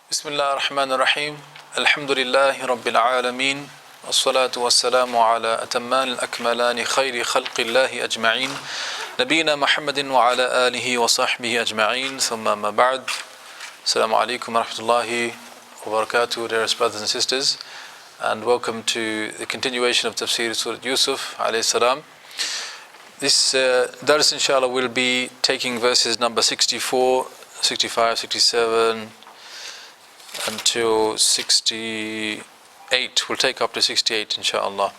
Bismillah ar-Rahman ar-Rahim. Alhamdulillahi Rabbil Alameen. As-salatu was-salamu ala atamman al-akmalani khayri khalqillahi ajma'in. Nabina Muhammadin wa ala alihi wa sahbihi ajma'in. Thumma ma ba'd. Assalamu alaikum wa rahmatullahi wa barakatuh, dearest brothers and sisters. And welcome to the continuation of Tafseer Surah Yusuf alayhi salam. This dars inshallah will be taking verses number 64, 65, 67 until 68. We'll take up to 68 inshallah.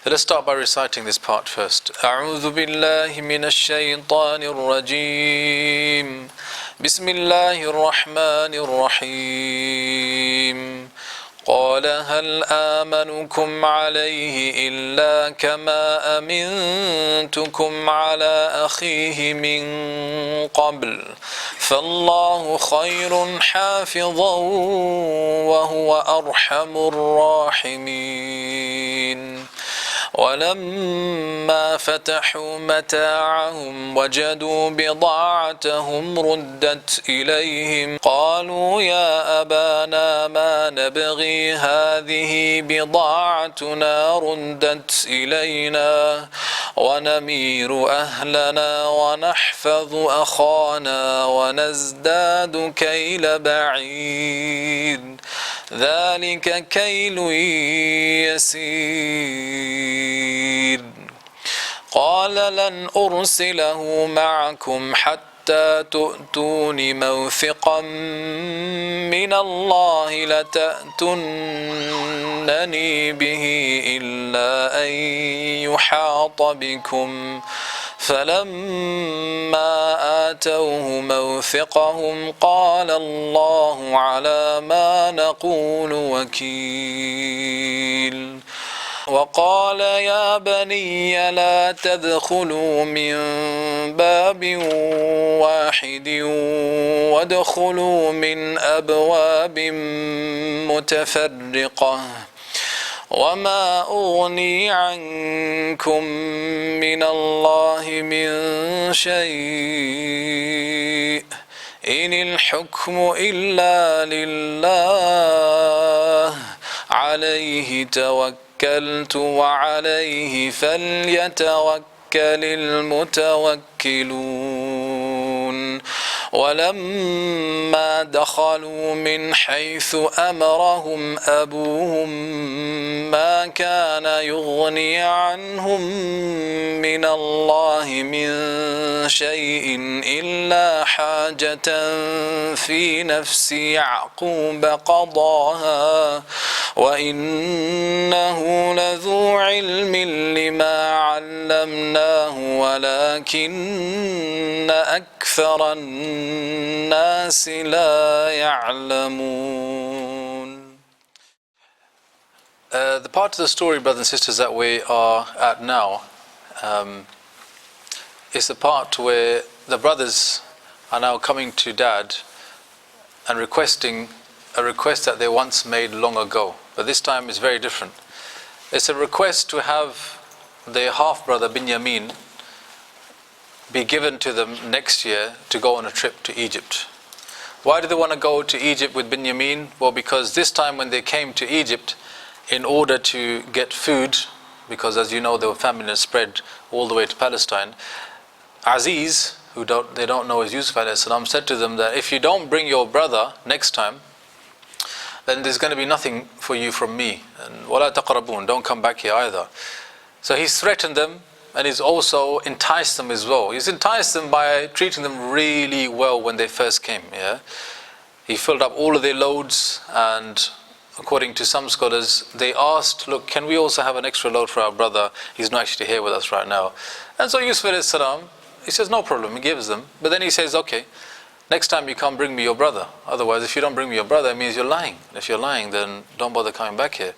Let us start by reciting this part first. أعوذ بالله من الشيطان الرجيم. بسم الله الرحمن الرحيم. قال هل آمنكم عليه إلا كما أمنتكم على أخيه من قبل فالله خير حافظا وهو أرحم الراحمين. ولما فتحوا متاعهم وجدوا بضاعتهم ردت إليهم قالوا يا أبانا ما نبغي هذه بضاعتنا ردت إلينا ونمير أهلنا ونحفظ أخانا ونزداد كيل بعير ذلك كيل يسير. قال لن أرسله معكم حتى تؤتون موثقا من الله لتأتونني به إلا أن يحاط بكم فلما آتوه موثقهم قال الله على ما نقول وكيل. وقال يا بني لا تدخلوا من باب واحد وادخلوا من أبواب متفرقة وما أغني عنكم من الله من شيء إن الحكم إلا لله عليه توكلت وعليه فليتوكل المتوكلون. ولما دخلوا من حيث أمرهم أبوهم ما كان يغني عنهم من الله من شيء إلا حاجة في نفس يعقوب قضاها وإنه لذو علم لما علمناه ولكن أكثر الناس لا يعلمون. The part of the story, brothers and sisters, that we are at now is the part where the brothers are now coming to Dad and requesting a request that they once made long ago, but this time it's very different. It's a request to have their half-brother Binyamin be given to them next year to go on a trip to Egypt. Why do they want to go to Egypt with Binyamin? Well, because this time when they came to Egypt in order to get food, because as you know the famine has spread all the way to Palestine, Aziz, who they don't know as Yusuf alayhi salam, said to them that if you don't bring your brother next time, then there's going to be nothing for you from me. And وَلَا تَقْرَبُونَ, don't come back here either. So he's threatened them and he's also enticed them as well. He's enticed them by treating them really well when they first came. Yeah, he filled up all of their loads, and according to some scholars, they asked, look, can we also have an extra load for our brother? He's not actually here with us right now. And so Yusuf alayhi salam, he says no problem, he gives them. But then he says, okay, next time you come bring me your brother. Otherwise, if you don't bring me your brother, it means you're lying. And if you're lying, then don't bother coming back here.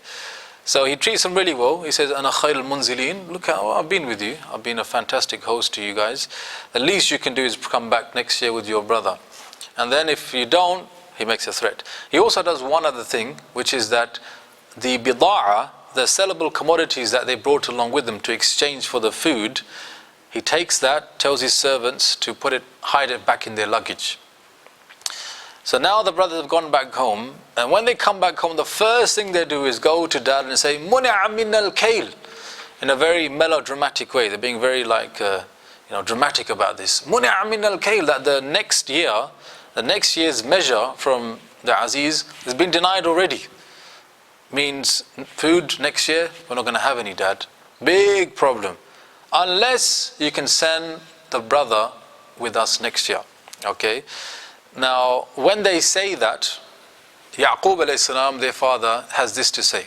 So he treats them really well. He says, Ana khayr al-munzilin. Look, I've been with you. I've been a fantastic host to you guys. The least you can do is come back next year with your brother. And then if you don't, he makes a threat. He also does one other thing, which is that the bida'a, the sellable commodities that they brought along with them to exchange for the food, he takes that, tells his servants to hide it back in their luggage. So now the brothers have gone back home, and when they come back home, the first thing they do is go to dad and say, "Muni'a min al-kayl," in a very melodramatic way. They're being very dramatic about this. "Muni'a min al-kayl," that the next year's measure from the Aziz has been denied already. Means food next year, we're not going to have any, dad. Big problem. Unless you can send the brother with us next year. Okay. Now, when they say that, Yaqub alayhi salam, their father, has this to say.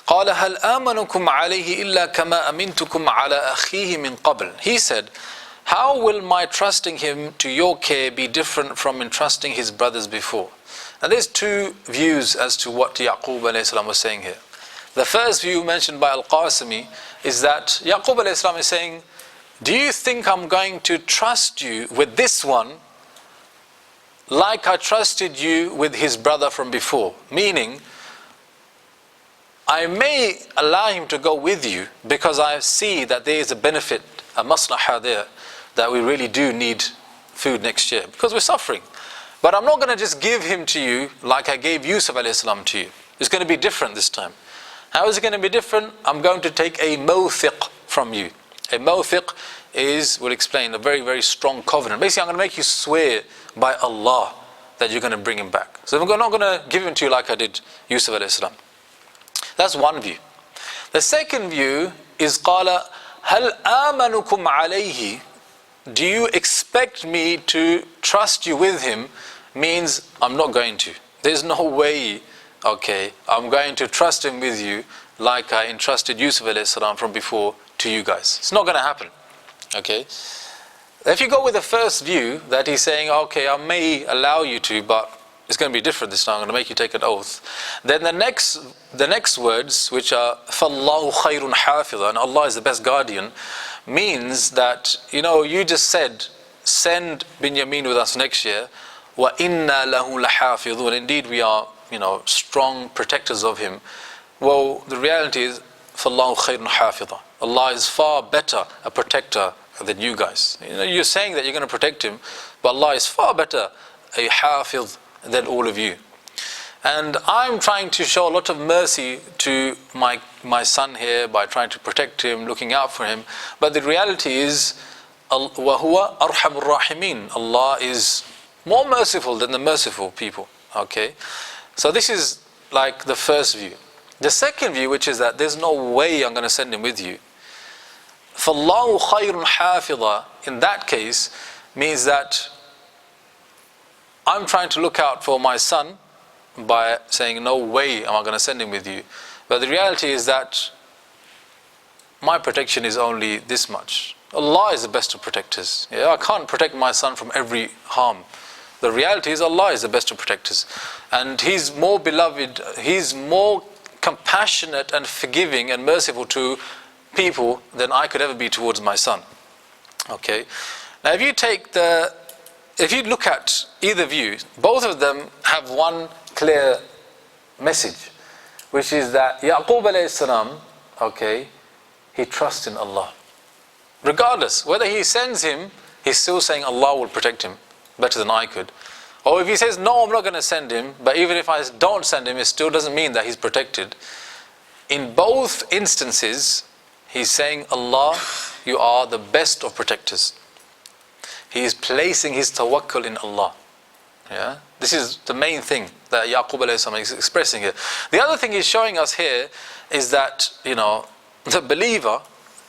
قال هل آمنكم عليه إلا كما أمنتكم على أخيه من قبل. He said, how will my trusting him to your care be different from entrusting his brothers before? Now there's two views as to what Yaqub alayhi salam was saying here. The first view mentioned by Al-Qasimi is that Yaqub alayhi salam is saying, do you think I'm going to trust you with this one like I trusted you with his brother from before? Meaning, I may allow him to go with you because I see that there is a benefit, a maslahah there, that we really do need food next year because we're suffering. But I'm not going to just give him to you like I gave Yusuf alayhi salam to you. It's going to be different this time. How is it going to be different? I'm going to take a mawthiq from you. A mawthiq is, we'll explain, a very, very strong covenant. Basically, I'm going to make you swear by Allah that you're going to bring him back. So I'm not going to give him to you like I did Yusuf alayhi salam. That's one view. The second view is قال هل آمنكم عليه. Do you expect me to trust you with him? Means I'm not going to. There's no way, okay, I'm going to trust him with you like I entrusted Yusuf alayhi salam from before to you guys. It's not going to happen. Okay. If you go with the first view that he's saying, okay, I may allow you to, but it's going to be different this time. I'm going to make you take an oath. Then the next words, which are فَاللَّهُ خَيْرٌ حَافِظًا, and Allah is the best guardian, means that, you just said, send Binyamin with us next year. وَإِنَّا لَهُ لَحَافِظُونَ. Indeed, we are, strong protectors of him. Well, the reality is, فَاللَّهُ خَيْرٌ حَافِظًا. Allah is far better a protector than you guys. You're saying that you're going to protect him, but Allah is far better a hafiz than all of you. And I'm trying to show a lot of mercy to my son here by trying to protect him, looking out for him. But the reality is, وَهُوَ أَرْحَمُ الرَّاحِمِينَ. Allah is more merciful than the merciful people. Okay? So this is like the first view. The second view, which is that there's no way I'm going to send him with you. فَاللَّهُ خَيْرٌ حَافِظًا. In that case, means that I'm trying to look out for my son by saying, no way am I going to send him with you. But the reality is that my protection is only this much. Allah is the best of protectors. I can't protect my son from every harm. The reality is Allah is the best of protectors. And He's more beloved, He's more compassionate and forgiving and merciful to people than I could ever be towards my son. Okay. Now if you look at either view, both of them have one clear message, which is that Yaqub alayhi salam, okay, he trusts in Allah. Regardless, whether he sends him, he's still saying Allah will protect him better than I could. Or if he says, no, I'm not going to send him, but even if I don't send him, it still doesn't mean that he's protected. In both instances, he's saying, Allah, you are the best of protectors. He is placing his tawakkul in Allah. Yeah? This is the main thing that Yaqub alayhi salam is expressing here. The other thing he's showing us here is that, the believer,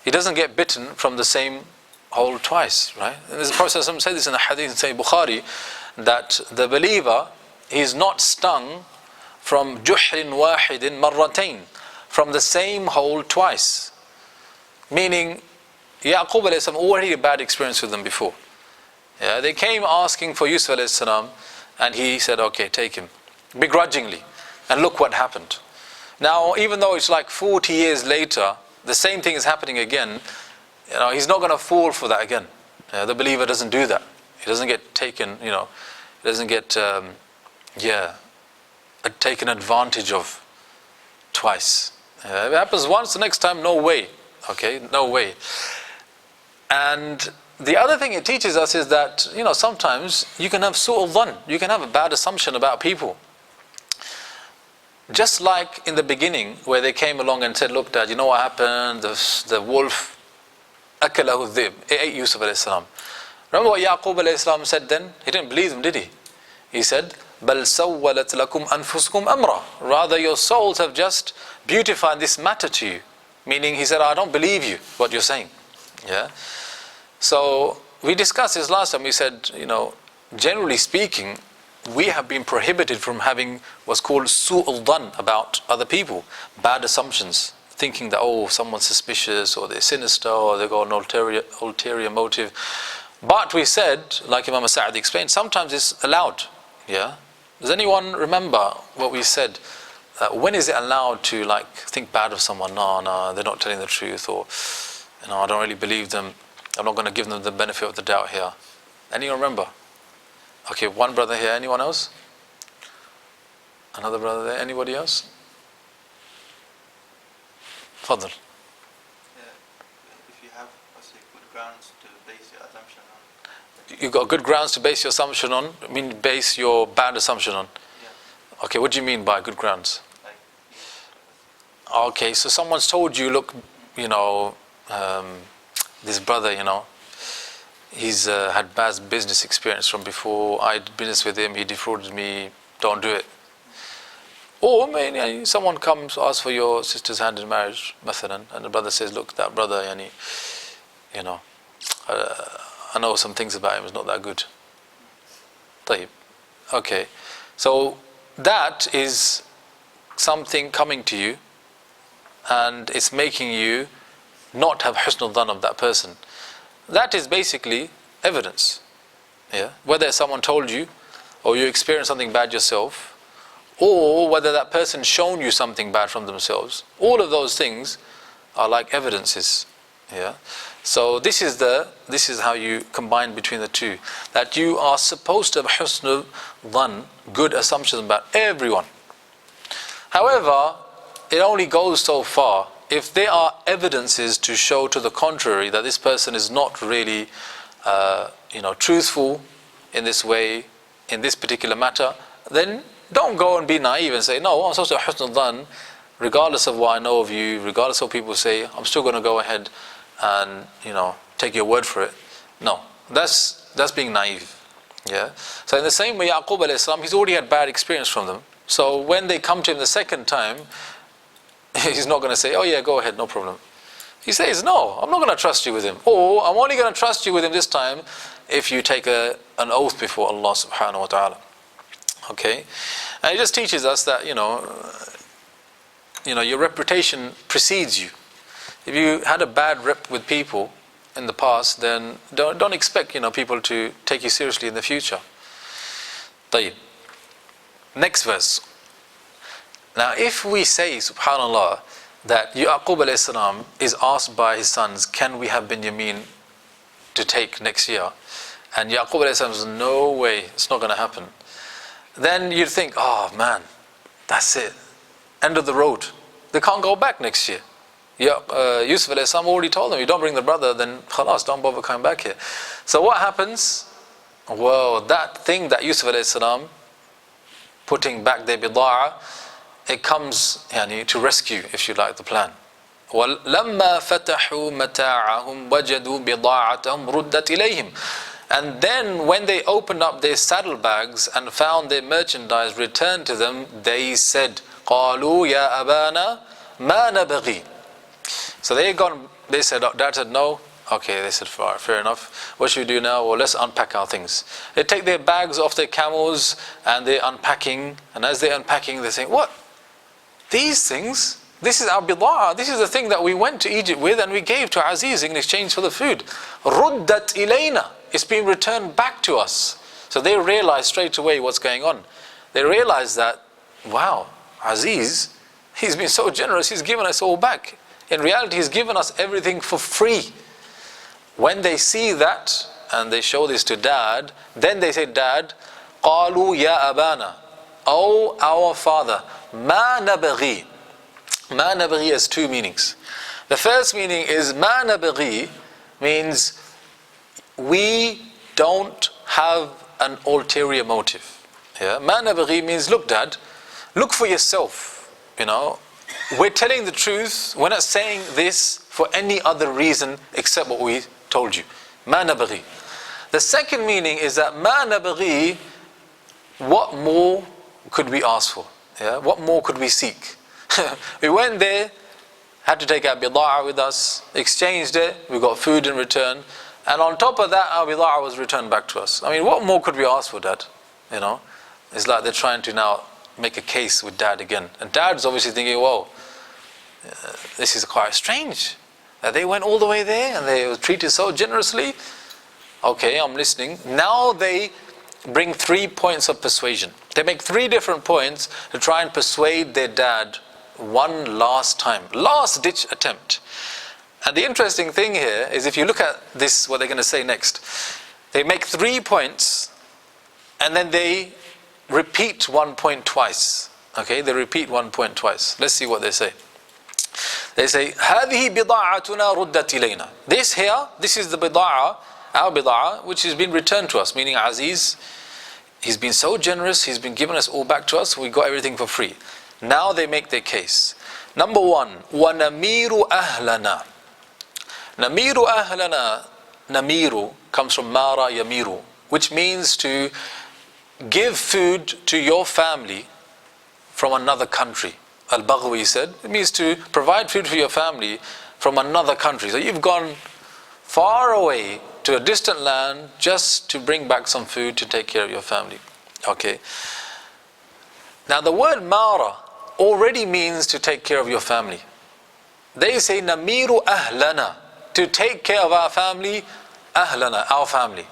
he doesn't get bitten from the same hole twice, right? And the Prophet said this in the hadith in Sahih Bukhari, that the believer, he is not stung from juhrin wahidin marratain, from the same hole twice. Meaning, Yaqub alayhi salam already had a bad experience with them before. Yeah, they came asking for Yusuf alayhi salam, and he said, okay, take him, begrudgingly. And look what happened. Now, even though it's like 40 years later, the same thing is happening again, he's not going to fall for that again. The believer doesn't do that. He doesn't get taken, doesn't get, taken advantage of twice. If it happens once, the next time, no way. Okay, no way. And the other thing it teaches us is that, sometimes you can have su'ul dhann, you can have a bad assumption about people. Just like in the beginning, where they came along and said, look Dad, you know what happened? The wolf, akalahu dhib, it ate Yusuf alayhi salam. Remember what Yaqub alayhi salam said then? He didn't believe them, did he? He said, بَلْ سَوَّلَتْ لَكُمْ أَنفُسُكُمْ أَمْرًا. Rather, your souls have just beautified this matter to you. Meaning, he said, I don't believe you, what you're saying. Yeah. So, we discussed this last time. We said, generally speaking, we have been prohibited from having what's called su'ul dhann about other people. Bad assumptions. Thinking that, someone's suspicious, or they're sinister, or they've got an ulterior motive. But we said, like Imam Sa'di explained, sometimes it's allowed. Yeah. Does anyone remember what we said? When is it allowed to think bad of someone? No, they're not telling the truth, or I don't really believe them. I'm not going to give them the benefit of the doubt here. Anyone remember? Okay, one brother here. Anyone else? Another brother there. Anybody else? Fadl. If you have, good grounds to base your assumption on. You got good grounds to base your assumption on? I mean, base your bad assumption on? Yeah. Okay, what do you mean by good grounds? Okay, so someone's told you, look, this brother, he's had bad business experience from before. I did business with him, he defrauded me, don't do it. Or someone comes, asks for your sister's hand in marriage, mathalan, and the brother says, look, that brother, I know some things about him, it's not that good. Tayyib. Okay, so that is something coming to you, and it's making you not have husnul dhan of that person. That is basically evidence. Yeah? Whether someone told you, or you experienced something bad yourself, or whether that person shown you something bad from themselves, all of those things are like evidences. Yeah? So this is how you combine between the two. That you are supposed to have husnul dhan, good assumptions about everyone. However, it only goes so far. If there are evidences to show to the contrary, that this person is not really truthful in this way, in this particular matter, then don't go and be naive and say, no, I'm supposed to have husnul dhan, regardless of what I know of you, regardless of what people say, I'm still going to go ahead and take your word for it. No, that's being naive. Yeah. So in the same way, Yaqub alayhi salam, he's already had bad experience from them. So when they come to him the second time, he's not going to say, oh yeah, go ahead, no problem. He says, no, I'm not going to trust you with him. Or I'm only going to trust you with him this time if you take an oath before Allah subhanahu wa ta'ala. Okay. And it just teaches us that your reputation precedes you. If you had a bad rep with people in the past, then don't expect people to take you seriously in the future. Tayyib. Next verse. Now, if we say, subhanallah, that Yaqub alayhi salam is asked by his sons, can we have Binyamin to take next year? And Yaqub alayhi salam says, no way, it's not going to happen. Then you'd think, oh man, that's it. End of the road. They can't go back next year. Yusuf alayhi salam already told them, you don't bring the brother, then khalas, don't bother coming back here. So what happens? Well, that thing that Yusuf alayhi salam, putting back their bida'ah, it comes to rescue, if you like, the plan. وَلَمَّا فَتَحُوا مَتَاعَهُمْ وَجَدُوا بِضَاعَتَهُمْ رُدَّتْ إِلَيْهِمْ. And then when they opened up their saddlebags and found their merchandise returned to them, they said, قَالُوا يَا أَبَانَا مَا نَبَغِي. So they said, Dad said, no. Okay, they said, fair enough. What should we do now? Well, let's unpack our things. They take their bags off their camels and they're unpacking. And as they're unpacking, they say, what? These things? This is our bida'ah. This is the thing that we went to Egypt with and we gave to Aziz in exchange for the food. Ruddat ilayna. It's been returned back to us. So they realize straight away what's going on. They realize that, wow, Aziz, he's been so generous, he's given us all back. In reality, he's given us everything for free. When they see that, and they show this to Dad, then they say, Dad, قَالُوا يَا أَبَانَا. Oh, our father, مَا نَبَغِي. مَا نَبَغِي has two meanings. The first meaning is, مَا نَبَغِي means, we don't have an ulterior motive. Yeah, ma nabghi means, look dad, look for yourself, we're telling the truth, we're not saying this for any other reason except what we told you. Ma nabghi. The second meaning is that ma nabghi, what more could we ask for? Yeah, what more could we seek? We went there, had to take our bida'a with us, exchanged it, we got food in return, and on top of that, our bida'a was returned back to us. I mean, what more could we ask for, dad? It's like they're trying to now make a case with dad again. And dad's obviously thinking, whoa, this is quite strange. That they went all the way there and they were treated so generously. Okay, I'm listening. Now they bring 3 points of persuasion. They make 3 different points to try and persuade their dad one last time. Last ditch attempt. And the interesting thing here is, if you look at this, what they're going to say next, they make 3 points and then they repeat 1 point twice. Okay, they repeat 1 point twice. Let's see what they say. They say, هذه بضاعتنا ردت إلينا. This here, this is the bida'a, our bida'a, which has been returned to us, meaning Aziz, he's been so generous, he's been giving us all back to us, we got everything for free. Now they make their case. Number 1, وَنَمِيرُ أَهْلَنَا. Namiru ahlana, namiru comes from mara yamiru, which means to give food to your family from another country. Al-Baghwi said, it means to provide food for your family from another country. So you've gone far away to a distant land just to bring back some food to take care of your family. Okay. Now the word mara already means to take care of your family. They say namiru ahlana, to take care of our family, ahlana, our family.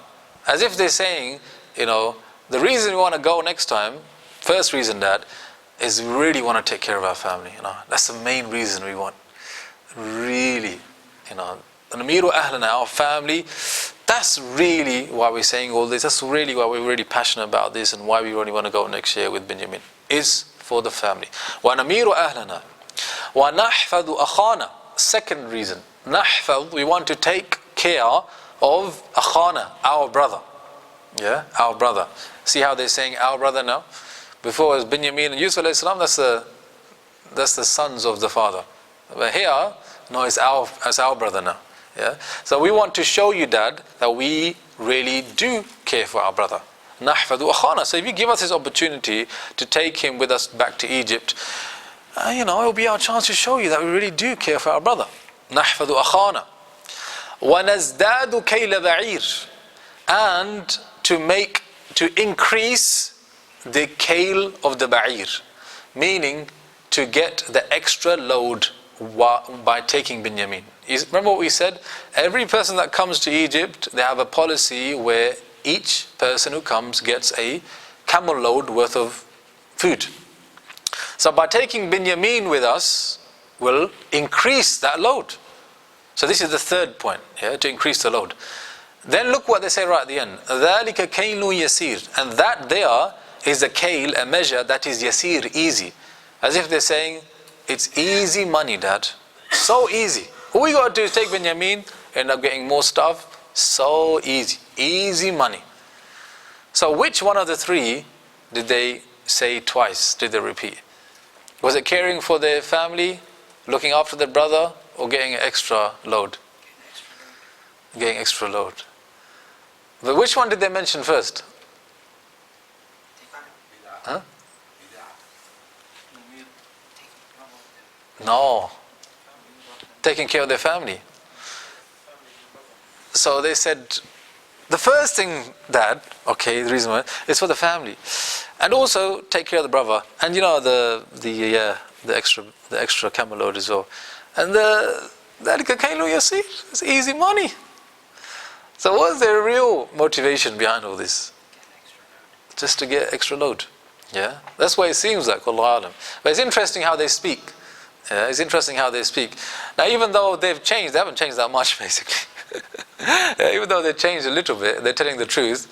As if they're saying, the reason we want to go next time, first reason, dad, is we really want to take care of our family. That's the main reason we want. Really, namiru ahlana, our family, that's really why we're saying all this. That's really why we're really passionate about this and why we really want to go next year with Benjamin, is for the family. Wa namiru ahlana. Wa nahfadu akhana. Second reason, nahfad, we want to take care of akhana, our brother. Yeah, our brother. See how they're saying our brother now? Before it was Benjamin and Yusuf alayhi salam, that's the sons of the father. But here, no, it's our brother now. Yeah. So we want to show you, dad, that we really do care for our brother. Nahfadu akhana. So if you give us this opportunity to take him with us back to Egypt, it will be our chance to show you that we really do care for our brother. نحفظ أخانا ونزداد كيل بعير, and to increase the kale of the ba'ir, meaning to get the extra load by taking Binyamin. Remember what we said? Every person that comes to Egypt, they have a policy where each person who comes gets a camel load worth of food. So by taking Binyamin with us, will increase that load. So this is the third point, to increase the load. Then look what they say right at the end. ذَلِكَ كَيْلٌ يَسِيرٌ. And that there is a kail, a measure that is yasir, easy. As if they're saying, it's easy money, dad. So easy. All we got to do is take Binyamin, end up getting more stuff. So easy. Easy money. So which one of the 3 did they say twice? Did they repeat? Was it caring for their family, looking after their brother, or getting an extra load? Getting extra load. But which one did they mention first? Huh? No. Taking care of their family. So they said, the first thing, dad, okay, the reason why, is for the family. And also take care of the brother. And the extra camel load as well. And it's easy money. So what's their real motivation behind all this? Just to get extra load. Yeah? That's why it seems like, Wallahu alam. But it's interesting how they speak. Yeah, it's interesting how they speak. Now even though they've changed, they haven't changed that much basically. Even though they've changed a little bit, they're telling the truth,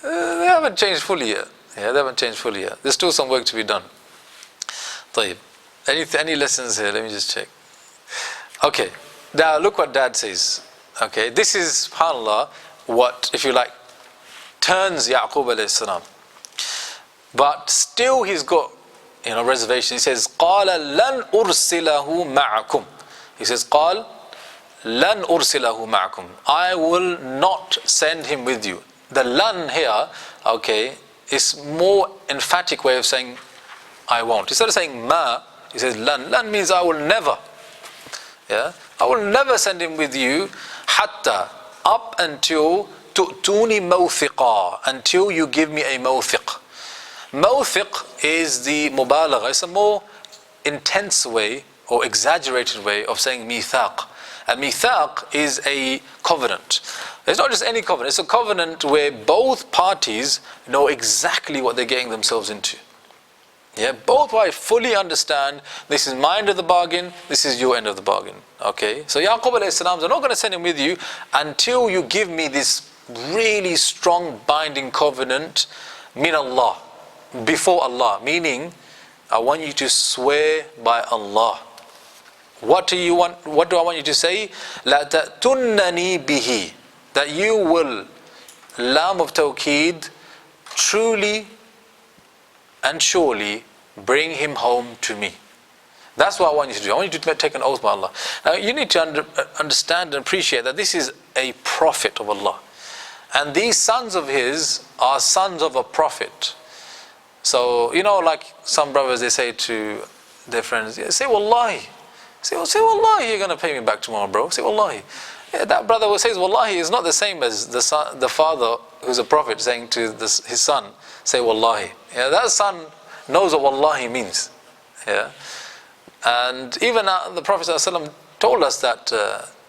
they haven't changed fully yet. Yeah, they haven't changed fully yet. There's still some work to be done. طيب. Any lessons here? Let me just check. Okay. Now look what dad says. Okay. This is, subhanAllah, what, if you like, turns Yaqub alayhi salam. But still he's got, reservation. He says, قَالَ لَنْ أُرْسِلَهُ مَعَكُمْ. He says, قَالَ لَنْ أُرْسِلَهُ مَعَكُمْ. I will not send him with you. The lan here, okay, is more emphatic way of saying, I won't. Instead of saying ma, he says lan. Lan means I will never. Yeah? I will never send him with you, hatta, up until tu'tuni mawthiqa, until you give me a mawthiq. Mawthiq is the mubalagha. It's a more intense way or exaggerated way of saying mithaq. A mithaq is a covenant. It's not just any covenant. It's a covenant where both parties know exactly what they're getting themselves into. Yeah, both parties fully understand, this is my end of the bargain, this is your end of the bargain. Okay, so Yaqub alayhi salam, I'm not going to send him with you until you give me this really strong binding covenant min Allah, before Allah, meaning I want you to swear by Allah. What do I want you to say? La ta'tunnani bihi, that you will, lam of tawqeed, truly and surely bring him home to me. That's what I want you to do. I want you to take an oath by Allah. Now you need to understand and appreciate that this is a prophet of Allah. And these sons of his are sons of a prophet. So, like some brothers, they say to their friends, say wallahi. Say wallahi, you're going to pay me back tomorrow, bro. Say wallahi. Yeah, that brother who says wallahi is not the same as the father who's a prophet saying to his son, say wallahi. Yeah, that son knows what wallahi means. Yeah. And even the Prophet ﷺ told us that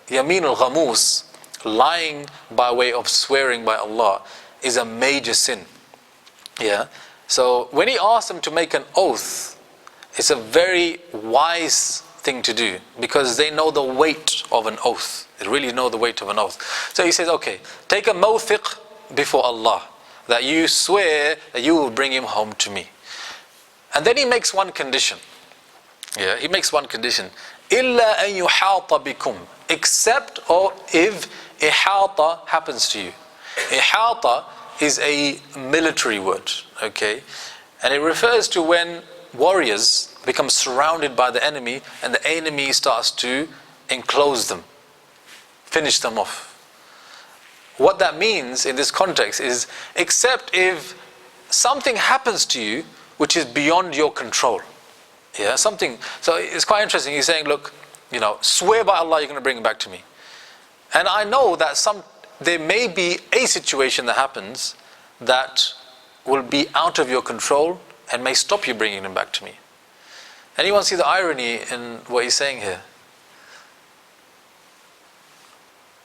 yamin al-ghamus, lying by way of swearing by Allah, is a major sin. Yeah. So when he asked them to make an oath, it's a very wise thing to do, because they know the weight of an oath. They really know the weight of an oath. So he says, okay, take a mawthiq before Allah, that you swear that you will bring him home to me. And then he makes one condition. Yeah, he makes one condition. إِلَّا أَن يُحَاطَ بِكُمْ, except or if ihata happens to you. Ihata is a military word, okay? And it refers to when warriors become surrounded by the enemy and the enemy starts to enclose them, finish them off. What that means in this context is, except if something happens to you which is beyond your control. Yeah, something. So it's quite interesting. He's saying, look, swear by Allah you're going to bring him back to me. And I know that there may be a situation that happens that will be out of your control and may stop you bringing him back to me. Anyone see the irony in what he's saying here?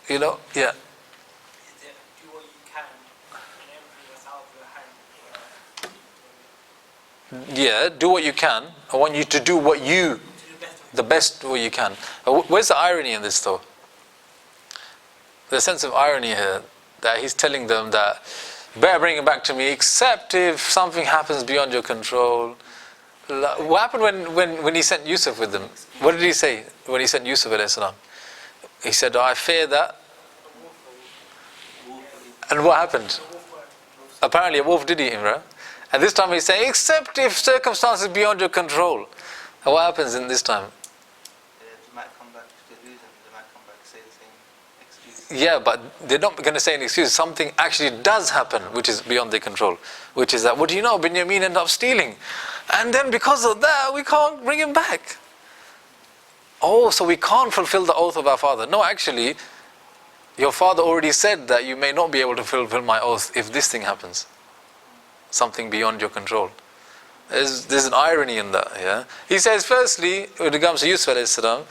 Yeah. Do what you can, and everything that's out of your hand. Yeah, do what you can. I want you to do the best what you can. Where's the irony in this though? There's a sense of irony here, that he's telling them that better bring him back to me, except if something happens beyond your control. What happened when he sent Yusuf with them? What did he say when he sent Yusuf alayhi salam? He said, I fear that. And what happened? Apparently a wolf did eat him, right? And this time he's saying, except if circumstances beyond your control. And what happens in this time? They might come back to lose them. They might come back and say the same excuse. Yeah, but they're not going to say an excuse. Something actually does happen which is beyond their control. Which is that, what do you know? Binyamin ended up stealing. And then because of that, we can't bring him back. Oh, so we can't fulfill the oath of our father. No, actually, your father already said that you may not be able to fulfill my oath if this thing happens. Something beyond your control. There's an irony in that. Yeah. He says, firstly, when it comes to Yusuf alayhi salam,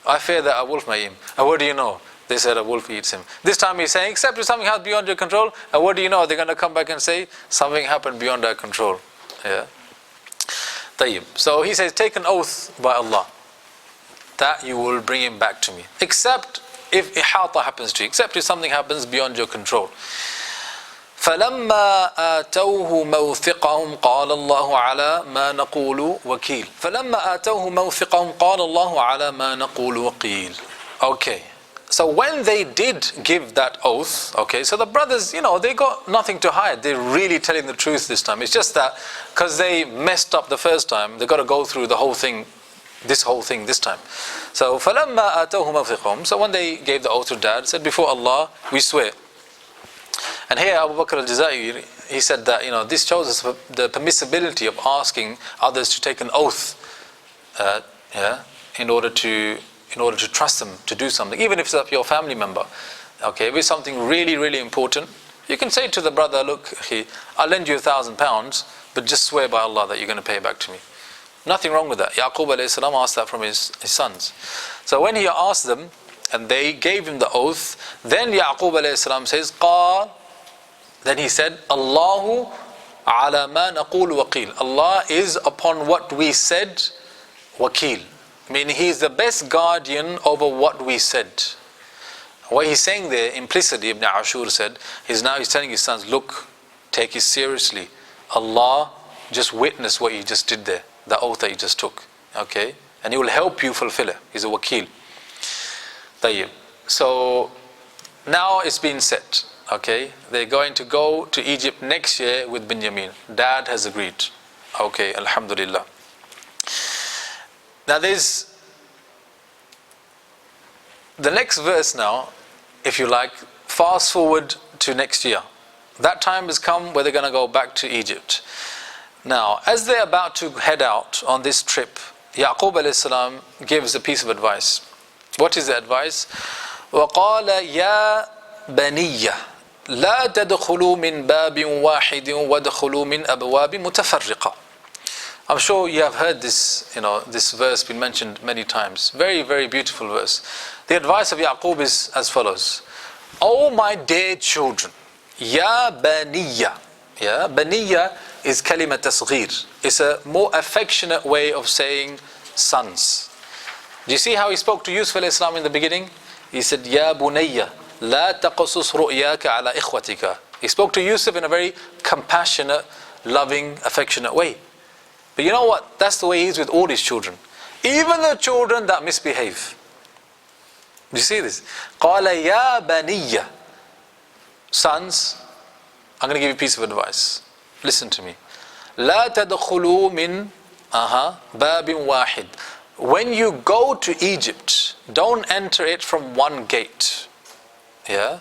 I fear that a wolf may eat him. And what do you know? They said a wolf eats him. This time he's saying, except if something happens beyond your control. And what do you know? They're going to come back and say, something happened beyond our control. Yeah. Tayyib. So he says, take an oath by Allah that you will bring him back to me. Except if ihata happens to you. Except if something happens beyond your control. فَلَمَّا آتَوْهُ مَوْثِقَهُمْ قَالَ اللَّهُ عَلَى مَا نَقُولُ وَكِيلٌ. فَلَمَّا آتَوْهُ مَوْثِقَهُمْ قَالَ اللَّهُ عَلَى مَا نَقُولُ وَكِيلٌ. Okay. So when they did give that oath, okay, so the brothers, they got nothing to hide. They're really telling the truth this time. It's just that because they messed up the first time, they got to go through the whole thing this time. So فَلَمَّا آتَوْهُ مَوْثِقَهُمْ, so when they gave the oath to dad, said, before Allah, we swear. And here Abu Bakr al-Jazairi, he said that, this shows us the permissibility of asking others to take an oath, in order to trust them to do something, even if it's your family member. Okay, if it's something really, really important, you can say to the brother, look, I'll lend you £1,000, but just swear by Allah that you're going to pay it back to me. Nothing wrong with that. Yaqub alayhi salam asked that from his sons. So when he asked them, and they gave him the oath, then Yaqub alayhi salam says, قال, then he said, Allahu ala ma naqul waqil. Allah is upon what we said, wakil. Meaning he is the best guardian over what we said. What he's saying there, implicitly, Ibn Ashur said, he's telling his sons, look, take it seriously. Allah just witnessed what you just did there, the oath that you just took. Okay? And he will help you fulfill it. He's a wakil. Tayyib. So now it's been set. Okay? They're going to go to Egypt next year with Binyamin. Dad has agreed. Okay, alhamdulillah. Now there's the next verse now, if you like, fast forward to next year. That time has come where they're going to go back to Egypt. Now, as they're about to head out on this trip, Yaqub alayhi salam gives a piece of advice. What is the advice? وَقَالَ يَا بَنِيَّ لَا تَدْخُلُوا مِنْ بَابٍ وَاحِدٍ وَادْخُلُوا مِنْ أَبْوَابٍ مُتَفَرِّقَةٍ. I'm sure you have heard this, this verse been mentioned many times. Very, very beautiful verse. The advice of Yaqub is as follows. O my dear children, Ya Baniya. Ya Baniya is kalima tasghir. It's a more affectionate way of saying sons. Do you see how he spoke to Yusuf alayhi salam in the beginning? He said, Ya Bunayya, la taqasus ru'yaka ala ikhwatika. He spoke to Yusuf in a very compassionate, loving, affectionate way. But you know what? That's the way he is with all his children. Even the children that misbehave. Do you see this? قَالَ يَا بَنِيَّ. Sons, I'm going to give you a piece of advice. Listen to me. لَا تَدْخُلُوا مِنْ بَابٍ وَاحِدٍ. When you go to Egypt, don't enter it from one gate. Yeah?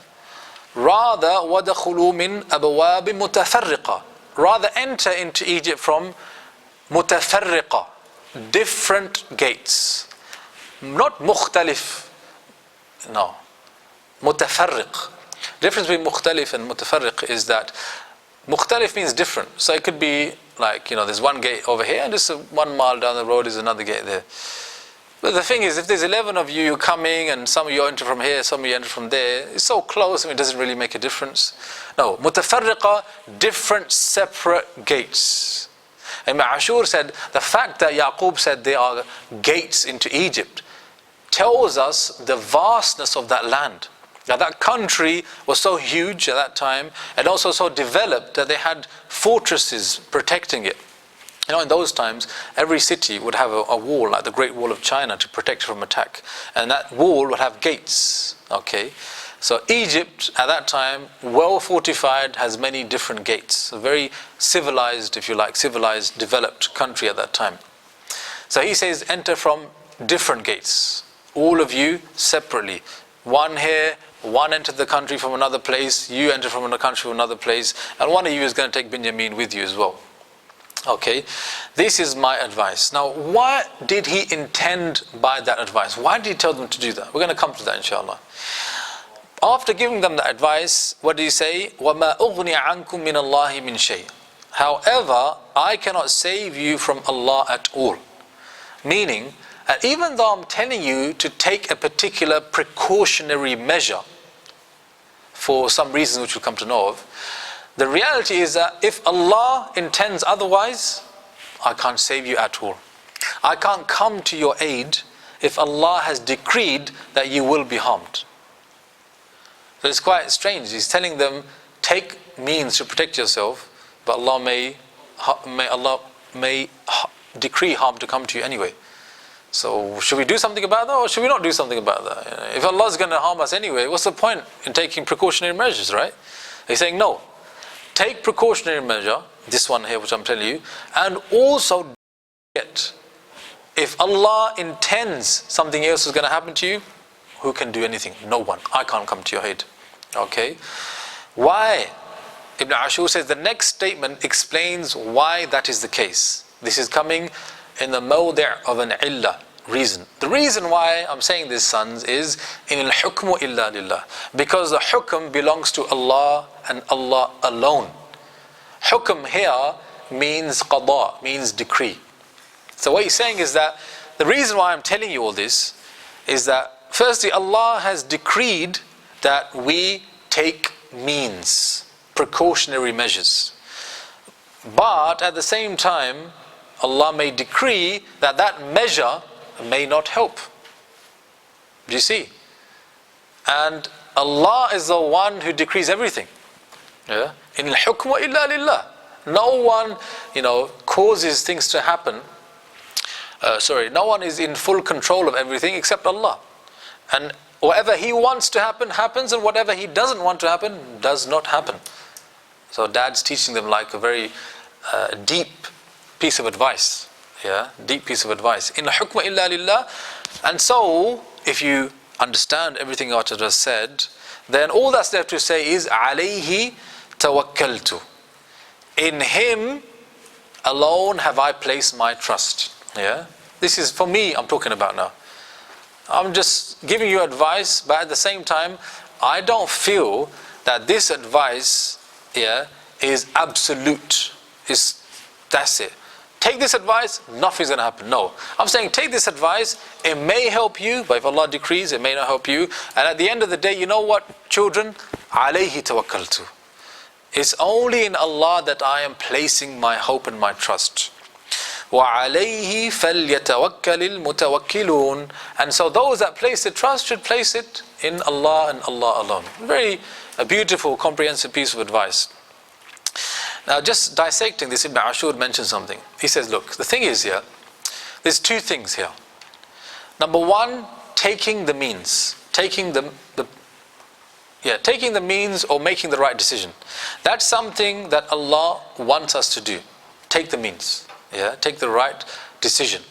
Rather, وَدَخُلُوا مِنْ أَبْوَابٍ مُتَفَرِّقَةٍ. Rather enter into Egypt from mutafarriqa, different gates. Not mukhtalif. No. Mutafarriq. Difference between mukhtalif and mutafarriq is that mukhtalif means different. So it could be like, there's one gate over here and just 1 mile down the road is another gate there. But the thing is, if there's 11 of you coming and some of you enter from here, some of you enter from there, it's so close, it doesn't really make a difference. No, mutafarriqa, different separate gates. And Ashur said, the fact that Yaqub said there are gates into Egypt tells us the vastness of that land. Now that country was so huge at that time and also so developed that they had fortresses protecting it. In those times, every city would have a wall, like the Great Wall of China, to protect it from attack. And that wall would have gates. Okay? So Egypt, at that time, well fortified, has many different gates. A very civilized, if you like, civilized, developed country at that time. So he says, enter from different gates. All of you separately. One here, one entered the country from another place, you enter from another country from another place, and one of you is going to take Binyamin with you as well. Okay, this is my advice. Now, what did he intend by that advice? Why did he tell them to do that? We're going to come to that, inshallah. After giving them the advice, what did he say? وَمَا أُغْنِي عَنْكُم مِّنَ اللَّهِ مِنْ شَيْءٍ. However, I cannot save you from Allah at all. Meaning, even though I'm telling you to take a particular precautionary measure for some reasons which we'll come to know of, the reality is that if Allah intends otherwise, I can't save you at all. I can't come to your aid if Allah has decreed that you will be harmed. So it's quite strange. He's telling them, take means to protect yourself, but Allah may decree harm to come to you anyway. So should we do something about that or should we not do something about that? If Allah is going to harm us anyway, what's the point in taking precautionary measures, right? He's saying no. Take precautionary measure, this one here which I'm telling you, and also get. If Allah intends something else is going to happen to you, who can do anything? No one. I can't come to your aid. Okay? Why? Ibn Ashur says the next statement explains why that is the case. This is coming in the mawdi' of an illah, reason. The reason why I'm saying this, sons, is in al-hukmu illa lillah. Because the hukm belongs to Allah and Allah alone. Hukm here means qada, means decree. So what he's saying is that the reason why I'm telling you all this is that firstly Allah has decreed that we take means, precautionary measures. But at the same time, Allah may decree that that measure may not help. Do you see? And Allah is the one who decrees everything. Yeah? In al-hukmu illa lillah. No one, causes things to happen. No one is in full control of everything except Allah. And whatever He wants to happen, happens, and whatever He doesn't want to happen, does not happen. So Dad's teaching them like a very deep piece of advice. Yeah, deep piece of advice. In la hukma illa lillah. And so, if you understand everything what I just said, then all that's left to say is alayhi tawakkaltu. In Him alone have I placed my trust. Yeah, this is for me. I'm talking about now. I'm just giving you advice, but at the same time, I don't feel that this advice, is absolute. That's it. Take this advice, nothing's going to happen. No. I'm saying take this advice, it may help you, but if Allah decrees, it may not help you. And at the end of the day, you know what, children? Alayhi tawakkaltu. It's only in Allah that I am placing my hope and my trust. وَعَلَيْهِ فَلْيَتَوَكَّلِ الْمُتَوَكِّلُونَ. And so those that place their trust should place it in Allah and Allah alone. A beautiful, comprehensive piece of advice. Now just dissecting this, Ibn Ashur mentions something. He says, look, the thing is here, there's two things here. Number one, taking the means. Taking the means or making the right decision. That's something that Allah wants us to do. Take the means. Take the right decision.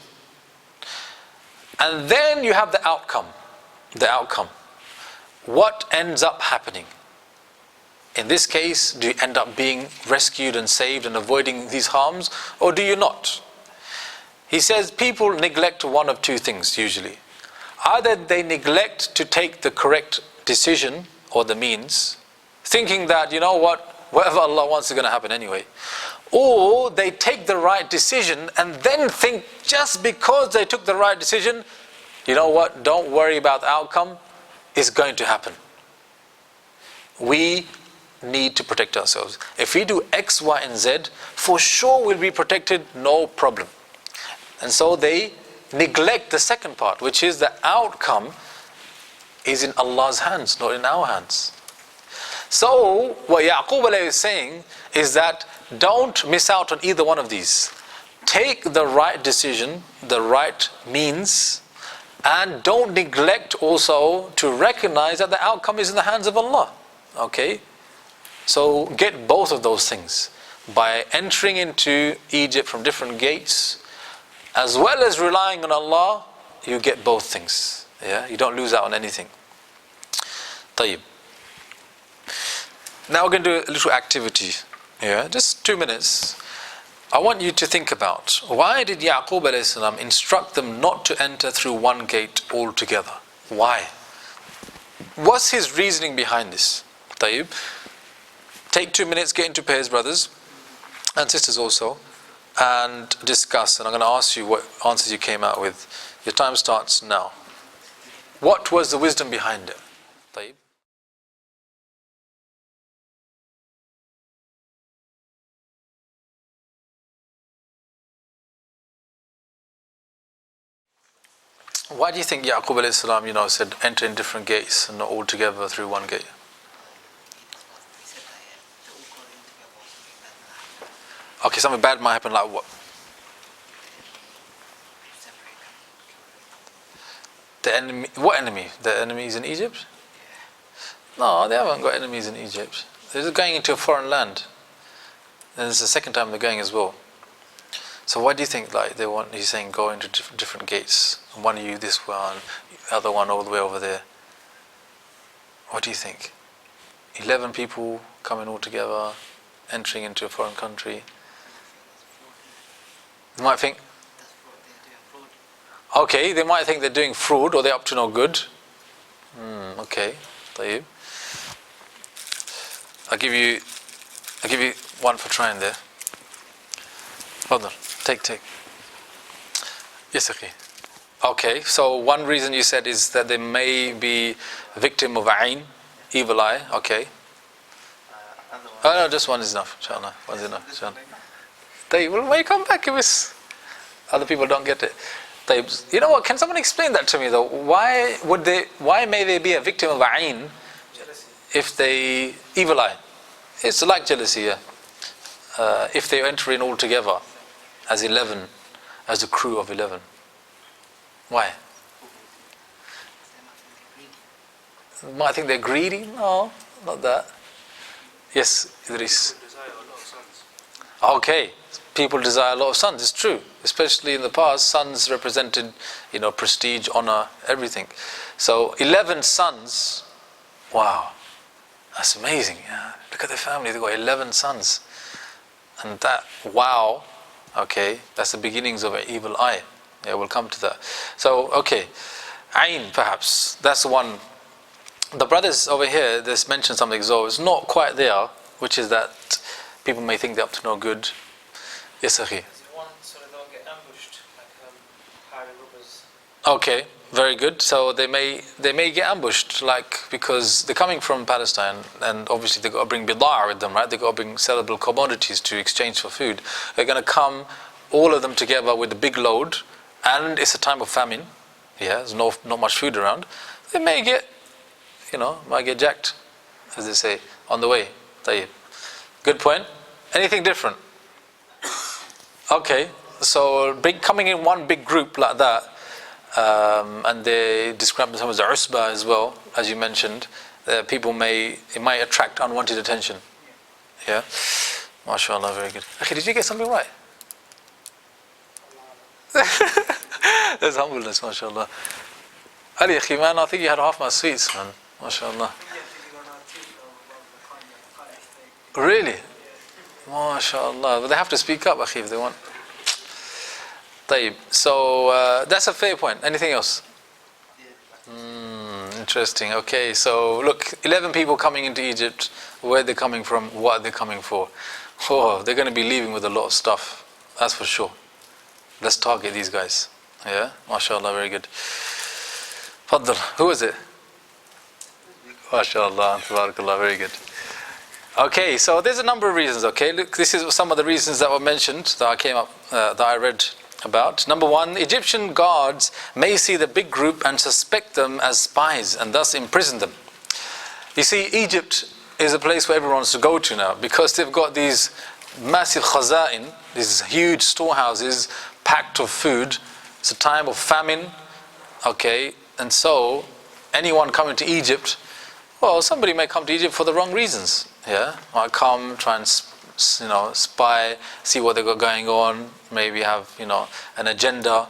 And then you have the outcome. The outcome. What ends up happening? In this case, do you end up being rescued and saved and avoiding these harms, or do you not? He says people neglect one of two things usually. Either they neglect to take the correct decision or the means, thinking that, whatever Allah wants is going to happen anyway. Or they take the right decision and then think just because they took the right decision, don't worry about the outcome, it's going to happen. We need to protect ourselves. If we do X, Y, and Z, for sure we'll be protected, no problem. And so they neglect the second part, which is the outcome is in Allah's hands, not in our hands. So what Yaqub alayhi is saying is that don't miss out on either one of these. Take the right decision, the right means, and don't neglect also to recognize that the outcome is in the hands of Allah. Okay? So get both of those things. By entering into Egypt from different gates, as well as relying on Allah, you get both things. You don't lose out on anything. Tayyib. Now we're going to do a little activity. Just 2 minutes. I want you to think about, why did Yaqub alayhi salam instruct them not to enter through one gate altogether? Why? What's his reasoning behind this? Tayyib. Take 2 minutes, get into pairs, brothers and sisters also, and discuss. And I'm going to ask you what answers you came out with. Your time starts now. What was the wisdom behind it? Tayyib. Why do you think Yaqub alayhi salam, said enter in different gates and not all together through one gate? Okay, something bad might happen, like what? The enemy, what enemy? The enemies in Egypt? No, they haven't got enemies in Egypt. They're just going into a foreign land. And it's the second time they're going as well. So why do you think like they want, he's saying go into different gates? One of you this one, the other one all the way over there. What do you think? 11 people coming all together, entering into a foreign country. You might think, okay, they might think they're doing fraud or they're up to no good. Okay, طيب. I'll give you one for trying there. Hold on, take. Yes, okay. Okay, so one reason you said is that they may be a victim of ayn, evil eye. Okay. Oh no, just one is enough. Inshallah, one's enough. Inshallah. Well, when you come back, if it's, other people don't get it. You know what? Can someone explain that to me though? Why may they be a victim of ayn if they evil eye? It's like jealousy, yeah. If they enter in all together as 11, as a crew of 11. Why? You might think they're greedy. No, not that. Yes, Idris. Okay, people desire a lot of sons. It's true. Especially in the past, sons represented, prestige, honor, everything. So 11 sons. Wow, that's amazing. Yeah. Look at the family. They've got 11 sons. And that, wow, okay, that's the beginnings of an evil eye. Yeah, we'll come to that. So, okay, Ayn perhaps, that's one. The brothers over here, they mentioned something, so it's not quite there, which is that people may think they're up to no good. Yes, Akhi. Is it one so they don't get ambushed, like hiring robbers? Okay, very good. So they may get ambushed, like, because they're coming from Palestine, and obviously they've got to bring bid'ah with them, right? They've got to bring sellable commodities to exchange for food. They're going to come, all of them together with a big load, and it's a time of famine. Yeah, there's not much food around. They may get, might get jacked, as they say, on the way. Tayyib. Good point. Anything different? Okay, so coming in one big group like that, and they describe themselves as usba as well, as you mentioned, it might attract unwanted attention. Yeah? MashaAllah, very good. Okay, did you get something right? There's humbleness, MashaAllah. Ali, akhi, man, I think you had half my sweets, man. MashaAllah. Really? MashaAllah. But they have to speak up, akhi, if they want. Tayyib. So that's a fair point. Anything else? Interesting. Okay, so look, 11 people coming into Egypt. Where they're coming from, what they're coming for. Oh, they're going to be leaving with a lot of stuff. That's for sure. Let's target these guys. Yeah? MashaAllah, very good. Faddal. Who is it? MashaAllah, tabarakallah, very good. Okay, so there's a number of reasons, okay? Look, this is some of the reasons that were mentioned that I read about. Number one, Egyptian guards may see the big group and suspect them as spies and thus imprison them. You see, Egypt is a place where everyone wants to go to now because they've got these massive khaza'in, these huge storehouses packed of food. It's a time of famine, okay? And so, anyone coming to Egypt, well, somebody may come to Egypt for the wrong reasons. Yeah, might come, try and spy, see what they got going on, maybe have an agenda,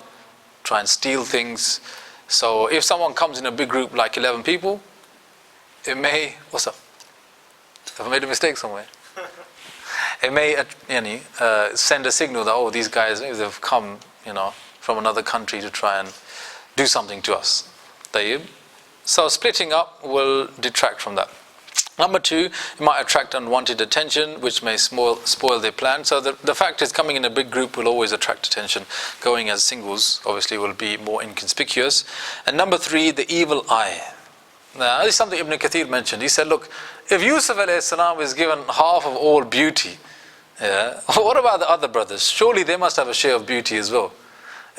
try and steal things. So if someone comes in a big group like 11 people, it may, what's up? Have I made a mistake somewhere? It may send a signal that these guys, they've come from another country to try and do something to us. Tayyib. So splitting up will detract from that. Number two, it might attract unwanted attention, which may spoil their plan. So the fact is, coming in a big group will always attract attention. Going as singles, obviously, will be more inconspicuous. And number three, the evil eye. Now, this is something Ibn Kathir mentioned. He said, look, if Yusuf a.s. is given half of all beauty, what about the other brothers? Surely they must have a share of beauty as well.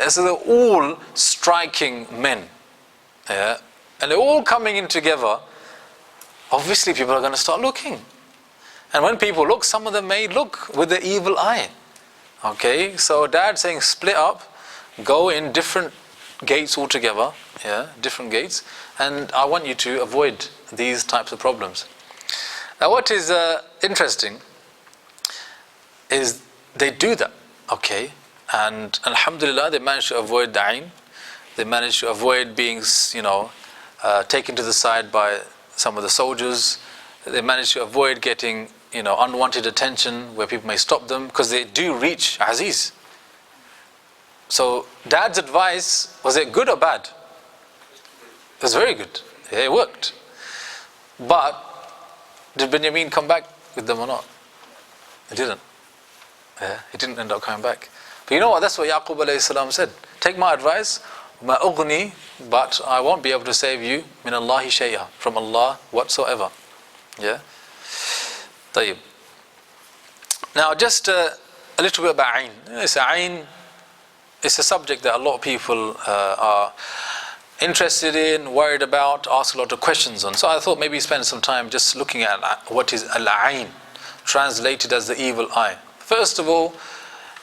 So they're all striking men. And they're all coming in together. Obviously people are going to start looking. And when people look, some of them may look with the evil eye. Okay, so Dad saying split up, go in different gates altogether, different gates, and I want you to avoid these types of problems. Now what is interesting is they do that, okay, and alhamdulillah they managed to avoid the ayn, they managed to avoid being, taken to the side by some of the soldiers, they managed to avoid getting, unwanted attention where people may stop them, because they do reach Aziz. So dad's advice, was it good or bad? It was very good. It worked. But did Benjamin come back with them or not? He didn't. He didn't end up coming back. But you know what? That's what Yaqub alayhi salam said. Take my advice, ma ughni, but I won't be able to save you min Allahi shay'a, from Allah whatsoever. Yeah. طيب. Now just a little bit about ayn. Ayn. It's a subject that a lot of people are interested in, worried about, ask a lot of questions on. So I thought maybe spend some time just looking at what is al-ayn, translated as the evil eye. First of all,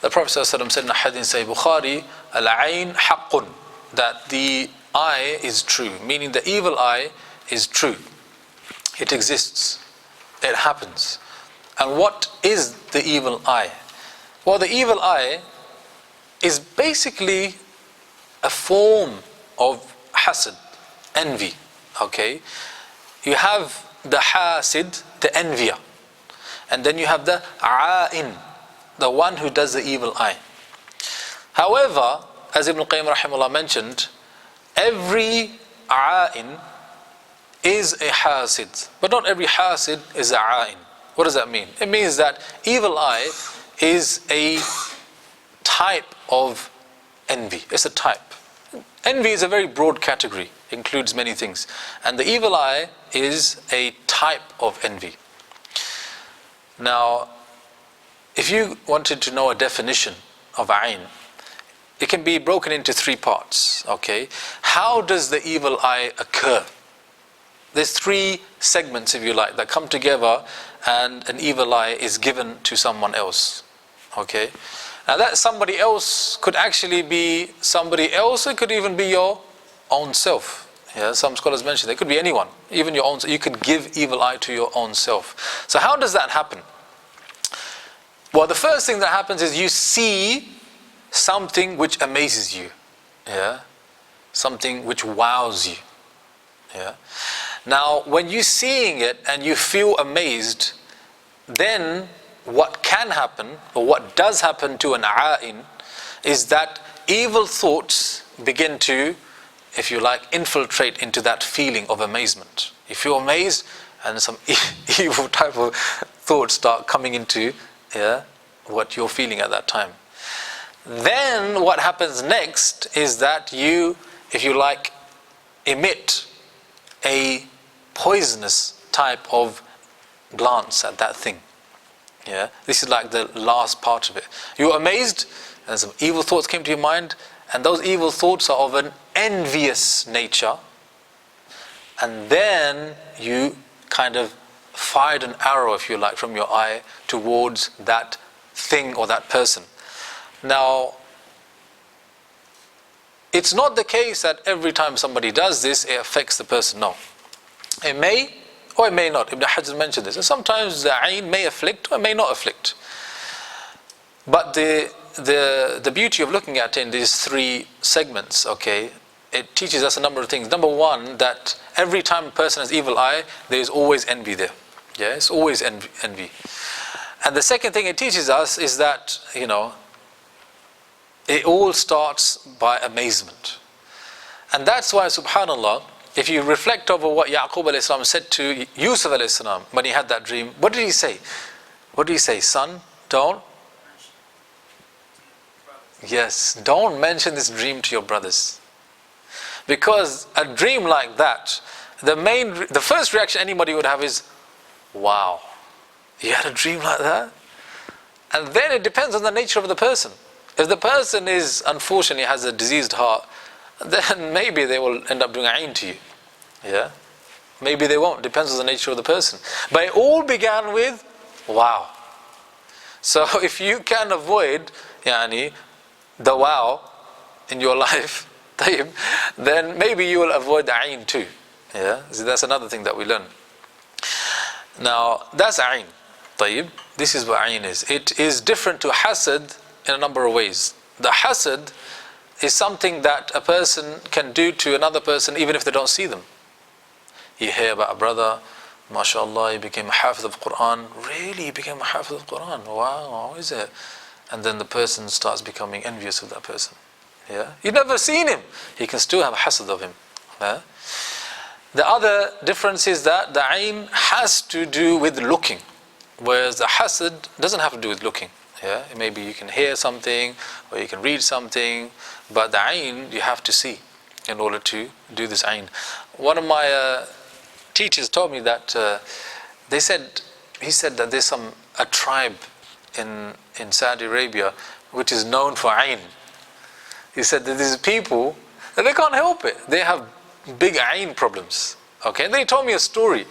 the Prophet ﷺ said in a hadith in Sahih Bukhari, al-ayn haqqun, that the eye is true, meaning the evil eye is true. It exists. It happens. And what is the evil eye? Well, the evil eye is basically a form of hasad, envy, okay? You have the hasid, the envier, and then you have the a'in, the one who does the evil eye. However, as Ibn Qayyim rahimahullah mentioned, every a'in is a hasid, but not every hasid is a a'in. What does that mean? It means that evil eye is a type of envy. It's a type. Envy is a very broad category, includes many things. And the evil eye is a type of envy. Now, if you wanted to know a definition of ayn, it can be broken into three parts, okay? How does the evil eye occur? There's three segments, if you like, that come together and an evil eye is given to someone else, okay? Now that somebody else could actually be somebody else, it could even be your own self. Yeah, some scholars mention it could be anyone, even your own. You could give evil eye to your own self. So how does that happen? Well, the first thing that happens is you see something which amazes you. Yeah, something which wows you. Yeah. Now, when you're seeing it and you feel amazed, then what can happen, or what does happen to an a'in, is that evil thoughts begin to, if you like, infiltrate into that feeling of amazement. You feel amazed, and some evil type of thoughts start coming into what you're feeling at that time. Then what happens next is that you, if you like, emit a poisonous type of glance at that thing. Yeah, this is like the last part of it. You're amazed, and some evil thoughts came to your mind, and those evil thoughts are of an envious nature. And then you kind of fired an arrow, if you like, from your eye towards that thing or that person. Now, it's not the case that every time somebody does this, it affects the person. No. It may or it may not. Ibn Hajar mentioned this. And sometimes the ayn may afflict or it may not afflict. But the beauty of looking at it in these three segments, okay, it teaches us a number of things. Number one, that every time a person has evil eye, there is always envy there. Yeah, it's always envy. And the second thing it teaches us is that, it all starts by amazement. And that's why, subhanAllah, if you reflect over what Yaqub alayhi salam said to Yusuf alayhi salam when he had that dream, what did he say? What did he say? Son, don't mention this dream to your brothers. Because a dream like that, the first reaction anybody would have is, wow, you had a dream like that? And then it depends on the nature of the person. If the person unfortunately has a diseased heart, then maybe they will end up doing ayn to you. Yeah? Maybe they won't. Depends on the nature of the person. But it all began with, wow. So if you can avoid, the wow in your life, then maybe you will avoid the ayn too. Yeah, so that's another thing that we learn. Now, that's ayn. This is what ayn is. It is different to hasad in a number of ways. The hasad is something that a person can do to another person even if they don't see them. You hear about a brother, mashallah, he became a hafiz of Quran. Really, he became a hafiz of Quran? Wow, how is it? And then the person starts becoming envious of that person. Yeah, you've never seen him. He can still have hasad of him. Yeah? The other difference is that the ayn has to do with looking, whereas the hasad doesn't have to do with looking. Yeah, maybe you can hear something or you can read something, but the ayn you have to see in order to do this ayn. One of my teachers told me that he said that there's a tribe in Saudi Arabia which is known for ayn. He said that these people, they can't help it. They have big ayn problems. Okay, and then he told me a story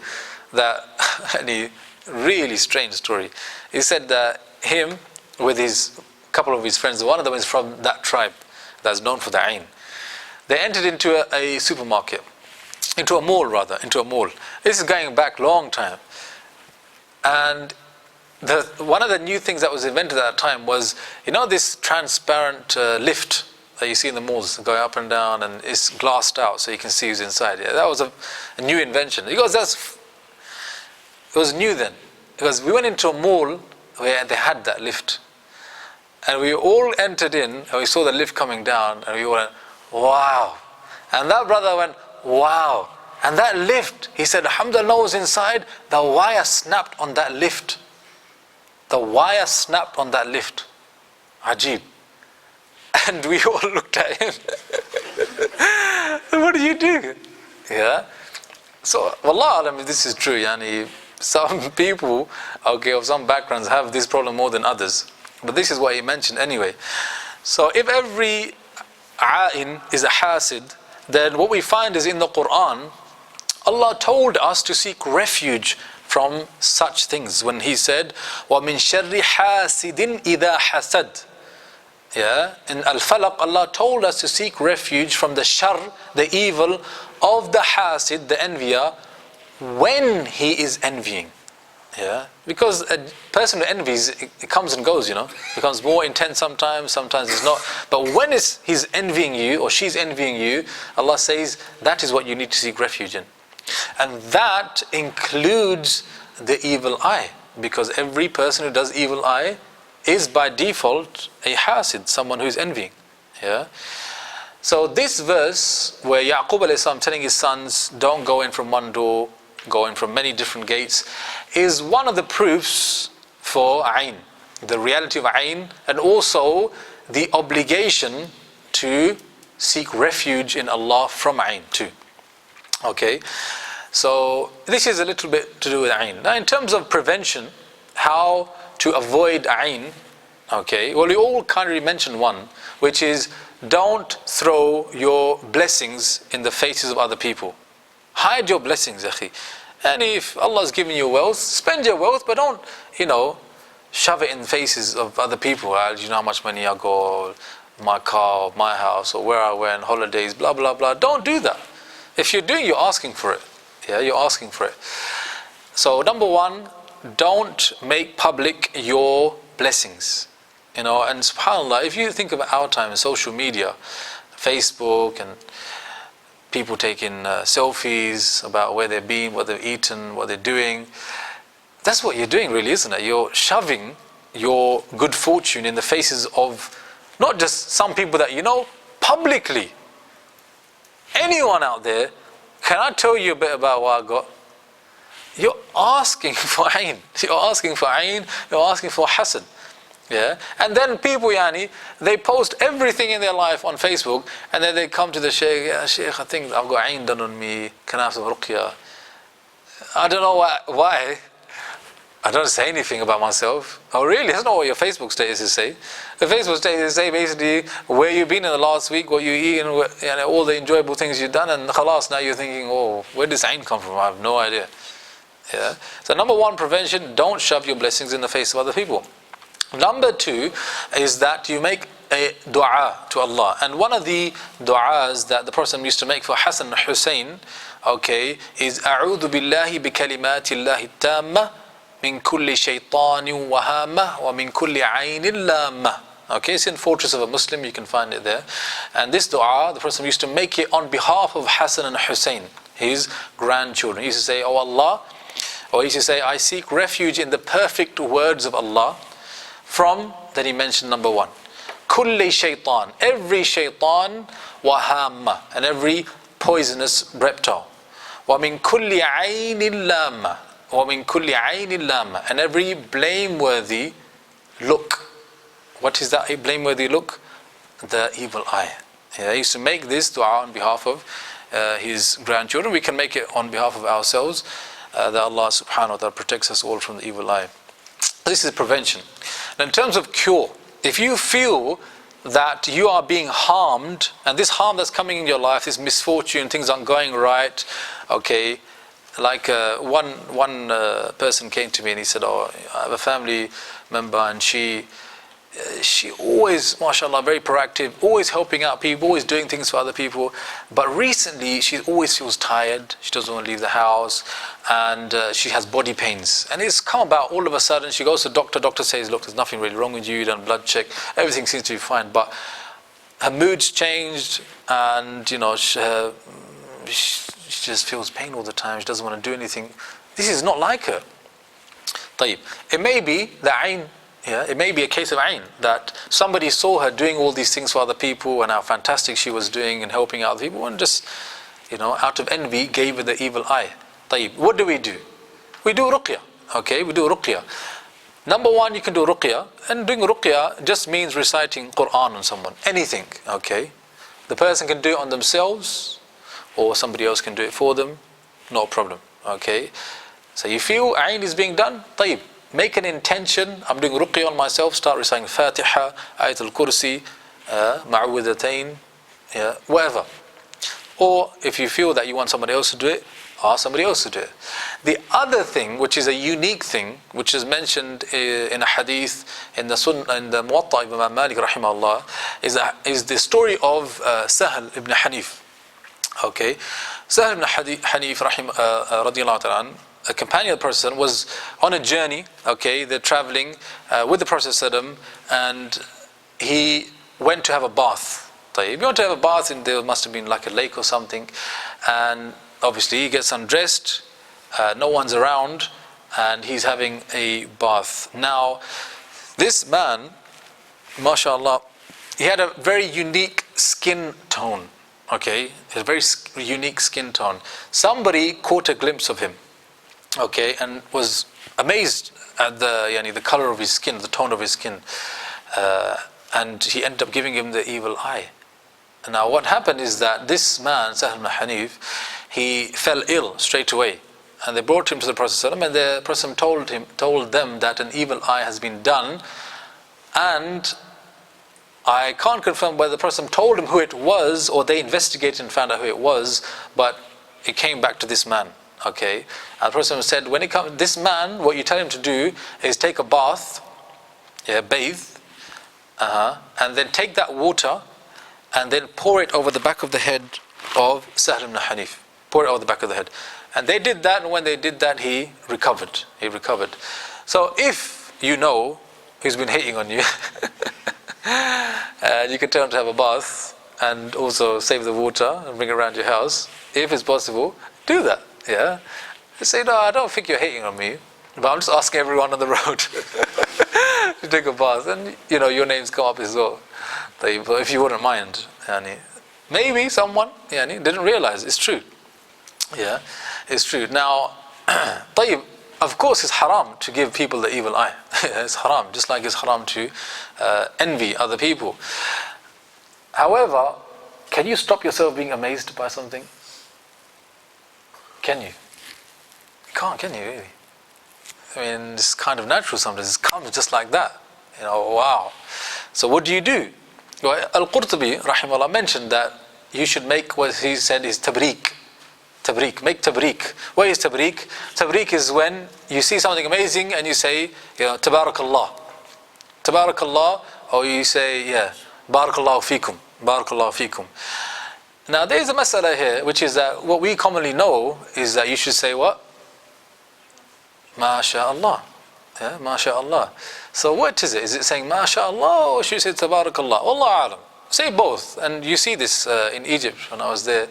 that, a really strange story. He said that him with his couple of his friends, one of them is from that tribe that's known for the ayn. They entered into a supermarket, into a mall. This is going back long time. And one of the new things that was invented at that time was, this transparent lift that you see in the malls going up and down, and it's glassed out so you can see who's inside. Yeah, that was a new invention. Because it was new then. Because we went into a mall where they had that lift. And we all entered in, and we saw the lift coming down, and we all went, wow. And that brother went, wow. And that lift, he said, alhamdulillah, was inside, the wire snapped on that lift. The wire snapped on that lift. Ajib. And we all looked at him. What do you do? Yeah. So, wallah alam, this is true. Yani, some people, of some backgrounds have this problem more than others. But this is what he mentioned anyway. So if every ayn is a hasid, then what we find is in the Quran, Allah told us to seek refuge from such things when He said, وَمِن شَرِّ حَاسِدٍ إِذَا حَسَدٍ. Yeah, in Al-Falaq, Allah told us to seek refuge from the shar, the evil of the hasid, the envier, when he is envying. Yeah, because a person who envies, it comes and goes, it becomes more intense sometimes it's not. But when he's envying you or she's envying you, Allah says that is what you need to seek refuge in. And that includes the evil eye, because every person who does evil eye is by default a hasid, someone who is envying. Yeah. So this verse where Yaqub alayhi salam telling his sons, don't go in from one door, go in from many different gates, is one of the proofs for ayn, the reality of ayn, and also the obligation to seek refuge in Allah from ayn too. Okay, so this is a little bit to do with ayn. Now in terms of prevention, how to avoid ayn, okay, well we all kindly mentioned one, which is don't throw your blessings in the faces of other people. Hide your blessings, akhi. And if Allah has given you wealth, spend your wealth, but don't, shove it in the faces of other people. Do you know how much money I got, my car, my house, or where I went, holidays, blah, blah, blah. Don't do that. If you're doing, you're asking for it. Yeah, you're asking for it. So number one, don't make public your blessings. And subhanAllah, if you think about our time in social media, Facebook and people taking selfies about where they've been, what they've eaten, what they're doing. That's what you're doing really, isn't it? You're shoving your good fortune in the faces of not just some people that you know, publicly. Anyone out there, can I tell you a bit about what I got? You're asking for ayn. You're asking for ayn. You're asking for hasad. Yeah, and then people, they post everything in their life on Facebook, and then they come to the Shaykh, yeah, Shaykh, I think I've got ayn done on me, can I have some ruqya? I don't know why. I don't say anything about myself. Oh really? That's not what your Facebook statuses say. The Facebook statuses say basically where you've been in the last week, what you eat, and all the enjoyable things you've done, and khalas, now you're thinking, oh, where does ayn come from? I have no idea. Yeah. So number one, prevention, don't shove your blessings in the face of other people. Number two is that you make a dua to Allah. And one of the du'as that the Prophet used to make for Hassan and Hussein, okay, is أعوذ بالله بكلمات الله التامة من كل شيطان وهامة ومن كل عين لامة. Okay, it's in Fortress of a Muslim, you can find it there. And this dua, the Prophet used to make it on behalf of Hassan and Hussein, his grandchildren. He used to say, "Oh Allah," or he used to say, "I seek refuge in the perfect words of Allah from," then he mentioned number one, kulli shaitan, every shaitan, wahama, and every poisonous reptile, wa min kulli aynin lama, wa min kulli aynin lama, and every blameworthy look. What is that, a blameworthy look? The evil eye. He used to make this dua on behalf of his grandchildren. We can make it on behalf of ourselves, that Allah subhanahu wa ta'ala protects us all from the evil eye. This is prevention. Now, in terms of cure, if you feel that you are being harmed, and this harm that's coming in your life, this misfortune, things aren't going right, okay, like one person came to me and he said, "Oh, I have a family member and she always, mashallah, very proactive, always helping out people, always doing things for other people, but recently she always feels tired, she doesn't want to leave the house, and she has body pains, and it's come about all of a sudden. She goes to the doctor says, look, there's nothing really wrong with you, done blood check, everything seems to be fine, but her mood's changed, and you know, she just feels pain all the time, she doesn't want to do anything." This is not like her. طيب. It may be the ayn. Yeah, it may be a case of ayn, that somebody saw her doing all these things for other people and how fantastic she was doing and helping out people, and just, you know, out of envy gave her the evil eye. طيب. What do? We do ruqya. Okay, we do ruqya. Number one, you can do ruqya, and doing ruqya just means reciting Quran on someone, anything. Okay, the person can do it on themselves, or somebody else can do it for them, no problem. Okay, so you feel ayn is being done, طيب. Make an intention, I'm doing ruqya on myself, start reciting Fatiha, Ayat al-Kursi, Ma'awwidhatayn, whatever. Or if you feel that you want somebody else to do it, ask somebody else to do it. The other thing, which is a unique thing, which is mentioned in a hadith in the Sunnah, in the Muwatta of Imam Malik rahimahullah, is the story of Sahl ibn Hanif. Okay, Sahl ibn Hanif radiyallahu ta'ala, a companion of the Prophet, was on a journey. Okay, they're traveling with the Prophet, and he went to have a bath. If you want to have a bath, and there must have been like a lake or something, and obviously he gets undressed, no one's around, and he's having a bath. Now, this man, mashallah, he had a very unique skin tone. Okay, a very unique skin tone. Somebody caught a glimpse of him. Okay, and was amazed at the color of his skin, the tone of his skin, and he ended up giving him the evil eye. And now what happened is that this man, Sahl ibn Hanif, he fell ill straight away, and they brought him to the Prophet, and the Prophet told them that an evil eye has been done, and I can't confirm whether the Prophet told him who it was, or they investigated and found out who it was, but it came back to this man. Okay, and the Prophet said, when it comes, this man, what you tell him to do is take a bath, bathe, and then take that water and then pour it over the back of the head of Sahl ibn Hanif. Pour it over the back of the head. And they did that, and when they did that, he recovered. So if you know who's been hating on you, and you can tell him to have a bath and also save the water and bring it around your house, if it's possible, do that. Yeah, they say, no, I don't think you're hating on me, but I'm just asking everyone on the road to take a bath, and you know, your names come up as well. But if you wouldn't mind, maybe someone didn't realize it's true. Yeah, it's true. Now, of course, it's haram to give people the evil eye. It's haram, just like it's haram to envy other people. However, can you stop yourself being amazed by something? Can you? You can't, can you really? I mean, it's kind of natural sometimes. It comes just like that. You know, wow. So what do you do? Well, Al-Qurtubi, rahimahullah, mentioned that you should make what he said is tabrik. Tabrik, make tabrik. What is tabrik? Tabrik is when you see something amazing and you say, Tabarakallah. Tabarakallah, or you say, Barakallahu feekum, Barakallahu feekum. Now there is a masala here, which is that what we commonly know is that you should say what? MashaAllah. Yeah, MashaAllah. So what is it? Is it saying MashaAllah or should you say Tabarakallah? Wallahu alam. Say both. And you see this in Egypt when I was there,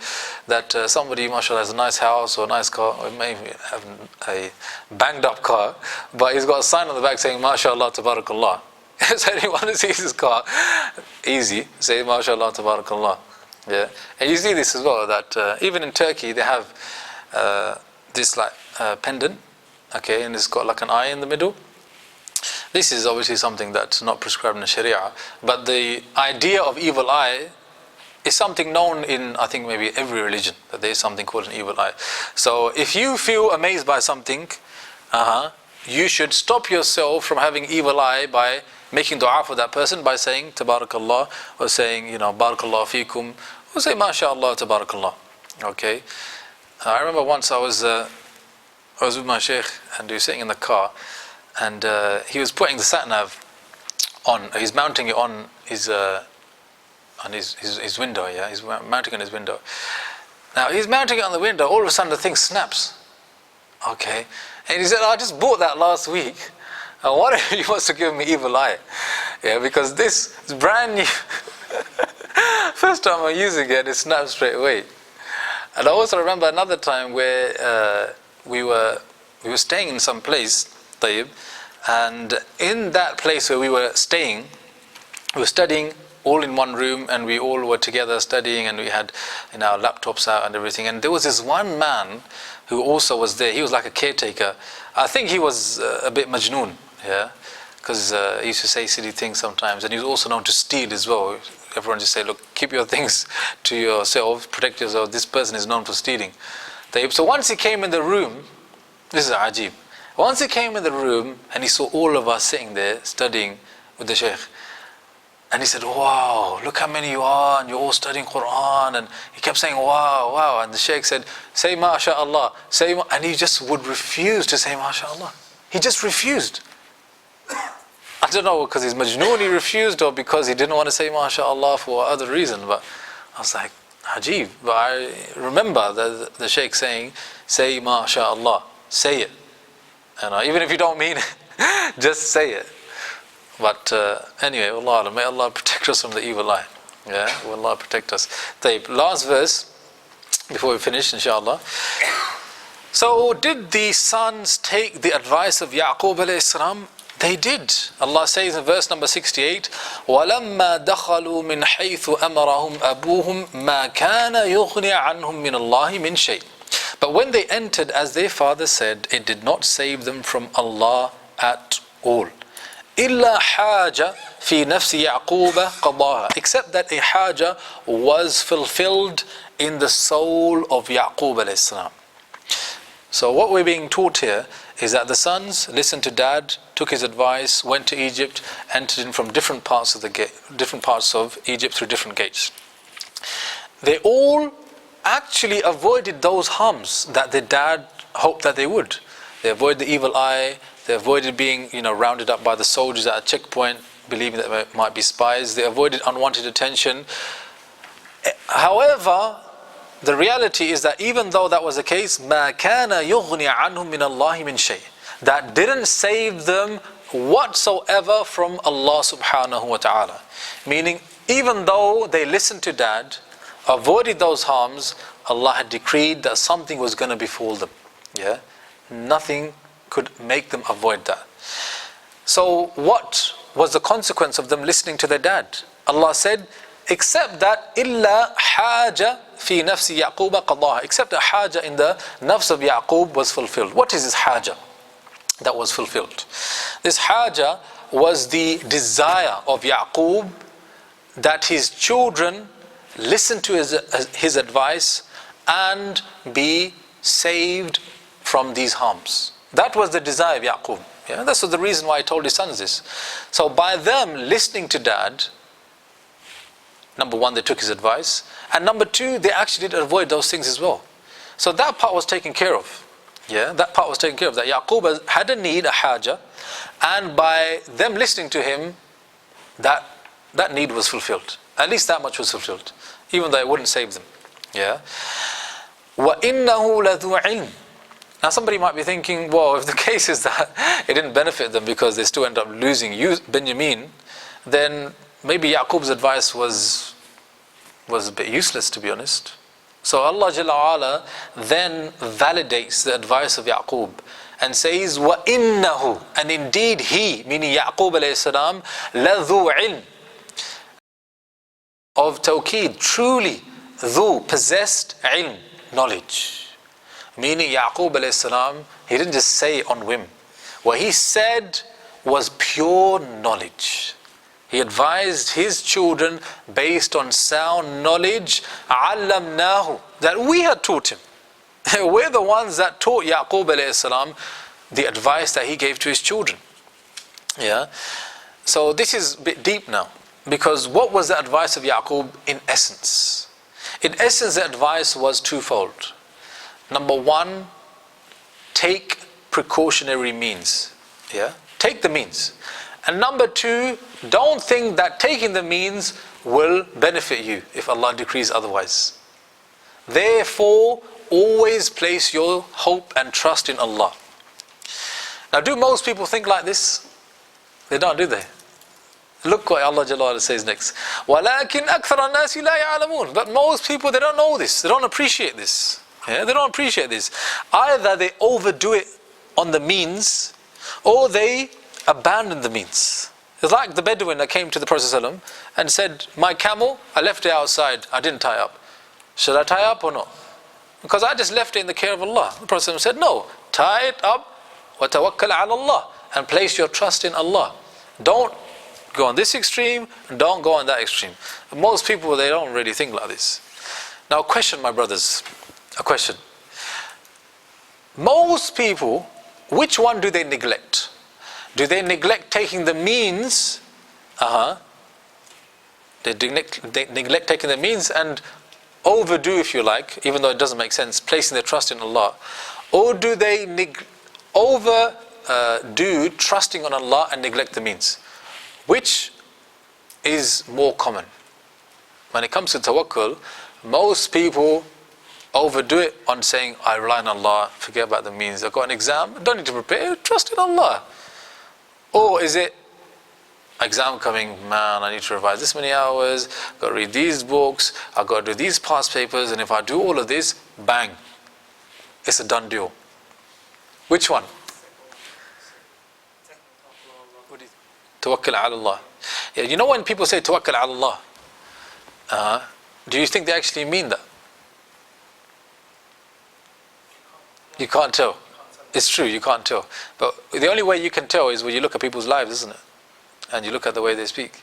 that somebody, mashallah, has a nice house or a nice car, or maybe have a banged up car, but he's got a sign on the back saying MashaAllah Tabarakallah. So anyone who sees his car, easy, say MashaAllah Tabarakallah. Yeah. And you see this as well, that even in Turkey they have this like pendant, okay, and it's got like an eye in the middle. This is obviously something that's not prescribed in the Sharia, but the idea of evil eye is something known in, I think, maybe every religion, that there is something called an evil eye. So if you feel amazed by something, you should stop yourself from having evil eye by making dua for that person by saying Tabarakallah, or saying, Barakallah feekum, or say MashaAllah Tabarakallah. Okay. I remember once I was with my sheikh and we were sitting in the car, and he was putting the sat-nav on, he's mounting it on his window, yeah, he's mounting it on his window. Now he's mounting it on the window, all of a sudden the thing snaps. Okay. And he said, I just bought that last week. What if he wants to give me evil eye? Yeah, because this is brand new. First time I'm using it snaps straight away. And I also remember another time where we were staying in some place, Tayyib, and in that place where we were staying, we were studying all in one room, and we all were together studying, and we had our laptops out and everything. And there was this one man who also was there. He was like a caretaker. I think he was a bit majnoon, yeah, because he used to say silly things sometimes, and he was also known to steal as well. Everyone just say, look, keep your things to yourself, protect yourself. This person is known for stealing. So once he came in the room, this is ajib. Once he came in the room and he saw all of us sitting there studying with the Shaykh, and he said, wow, look how many you are, and you're all studying Quran, and he kept saying, wow, wow, and the Shaykh said, say MashaAllah, and he just would refuse to say MashaAllah. He just refused. I don't know, because he's majnoon he refused, or because he didn't want to say MashaAllah for other reason, but I was like, ajib. But I remember the Shaykh saying, say MashaAllah, say it. And even if you don't mean it, just say it. But anyway, Allah, may Allah protect us from the evil eye. Yeah, will Allah protect us. Last verse, before we finish, inshallah. So, did the sons take the advice of Yaqub alayhi salam? They did. Allah says in verse number 68, وَلَمَّا دَخَلُوا مِنْ حَيْثُ أَمَرَهُمْ أَبُوهُمْ مَا كَانَ يُغْنِي عَنْهُمْ مِنَ اللَّهِ مِنْ شَيْءٍ. But when they entered, as their father said, it did not save them from Allah at all. إِلَّا حَاجَ فِي نَفْسِ يَعْقُوبَ قَضَاهَا. Except that a haja was fulfilled in the soul of Yaqub alayhi salam. So what we're being taught here is that the sons listened to dad, took his advice, went to Egypt, entered in from different parts of Egypt through different gates. They all actually avoided those harms that their dad hoped that they would. They avoided the evil eye. They avoided being, rounded up by the soldiers at a checkpoint, believing that they might be spies. They avoided unwanted attention. However, the reality is that even though that was the case, مَا كَانَ يُغْنِي عَنْهُمْ مِنَ اللَّهِ مِنْ شَيْءٍ. That didn't save them whatsoever from Allah subhanahu wa ta'ala. Meaning, even though they listened to dad, avoided those harms, Allah had decreed that something was going to befall them. Yeah, nothing could make them avoid that. So what was the consequence of them listening to their dad? Allah said, except that إِلَّا حَاجَ فِي نَفْسِ يَعْقُوبَ قَضَاهَا. Except a haja in the nafs of Yaqub was fulfilled. What is this haja that was fulfilled? This haja was the desire of Yaqub that his children listen to his advice and be saved from these harms. That was the desire of Yaqub. Yeah, that's the reason why he told his sons this. So by them listening to dad, number one, they took his advice, and number two, they actually did avoid those things as well. So that part was taken care of. Yeah, that part was taken care of. That Yaqub had a need, a haja, and by them listening to him, that that need was fulfilled. At least that much was fulfilled, even though it wouldn't save them. Yeah. وَإِنَّهُ لَذُو عِلْمٍ. Now somebody might be thinking, well, if the case is that it didn't benefit them because they still end up losing Benjamin, then maybe Yaqub's advice was a bit useless, to be honest. So Allah Jalla wa'ala then validates the advice of Yaqub and says, وَإِنَّهُ, and indeed he, meaning Yaqub alayhi salam, لَذُو عِلْمٍ, of tawqeed, truly, dhu, possessed, ilm, knowledge. Meaning Yaqub alayhi salam, he didn't just say on whim. What he said was pure knowledge. He advised his children based on sound knowledge, عَلَّمْنَاهُ, that we had taught him. We're the ones that taught Yaqub alayhi salam the advice that he gave to his children. Yeah. So this is a bit deep now, because what was the advice of Yaqub in essence? In essence, the advice was twofold. Number one, take precautionary means. Yeah, take the means. And number two, don't think that taking the means will benefit you if Allah decrees otherwise. Therefore, always place your hope and trust in Allah. Now, do most people think like this? They don't, do they? Look what Allah Jalla wa'ala says next. وَلَكِنْ أَكْثَرَ النَّاسِ لَا يَعْلَمُونَ. But most people, they don't know this. They don't appreciate this. Yeah, they don't appreciate this. Either they overdo it on the means, or they abandon the means. It's like the Bedouin that came to the Prophet ﷺ and said, my camel, I left it outside, I didn't tie up. Should I tie up or not? Because I just left it in the care of Allah. The Prophet ﷺ said, no, tie it up, وَتَوَكَّلْ عَلَى اللَّهِ, and place your trust in Allah. Don't go on this extreme, and don't go on that extreme. Most people, they don't really think like this. Now, a question, my brothers, a question. Most people, which one do they neglect? Do they neglect taking the means? They neglect taking the means and overdo, if you like, even though it doesn't make sense, placing their trust in Allah. Or do they overdo trusting on Allah and neglect the means? Which is more common? When it comes to tawakkul, most people overdo it on saying, I rely on Allah, forget about the means. I've got an exam, don't need to prepare, trust in Allah. Or is it, exam coming, man, I need to revise this many hours, got to read these books, I've got to do these past papers, and if I do all of this, bang, it's a done deal. Which one? Tawakkul ala Allah. Yeah, you know when people say tawakkul ala Allah, do you think they actually mean that? You can't tell. It's true, you can't tell. But the only way you can tell is when you look at people's lives, isn't it? And you look at the way they speak.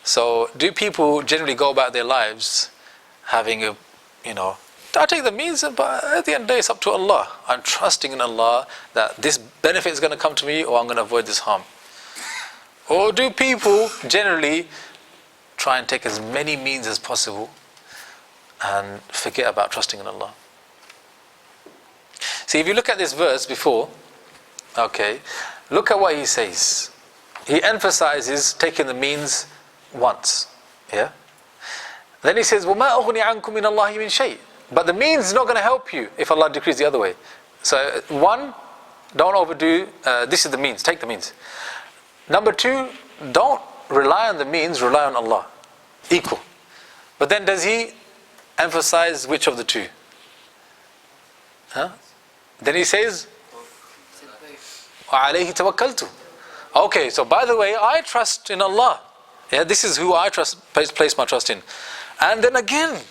So, do people generally go about their lives having a, I take the means, but at the end of the day, it's up to Allah. I'm trusting in Allah that this benefit is going to come to me, or I'm going to avoid this harm. Or do people generally try and take as many means as possible and forget about trusting in Allah? See, if you look at this verse before, okay, look at what he says. He emphasizes taking the means once, yeah? Then he says, وَمَا أُغْنِي عَنْكُمْ مِنَ اللَّهِ مِنْ شَيْءٍ. But the means is not going to help you if Allah decrees the other way. So, one, don't overdo, this is the means, take the means. Number two, don't rely on the means, rely on Allah. Equal. But then does he emphasize which of the two? Then he says, وَعَلَيْهِ تَوَكَّلْتُ. Okay, so by the way, I trust in Allah. Yeah, this is who I place my trust in. And then again,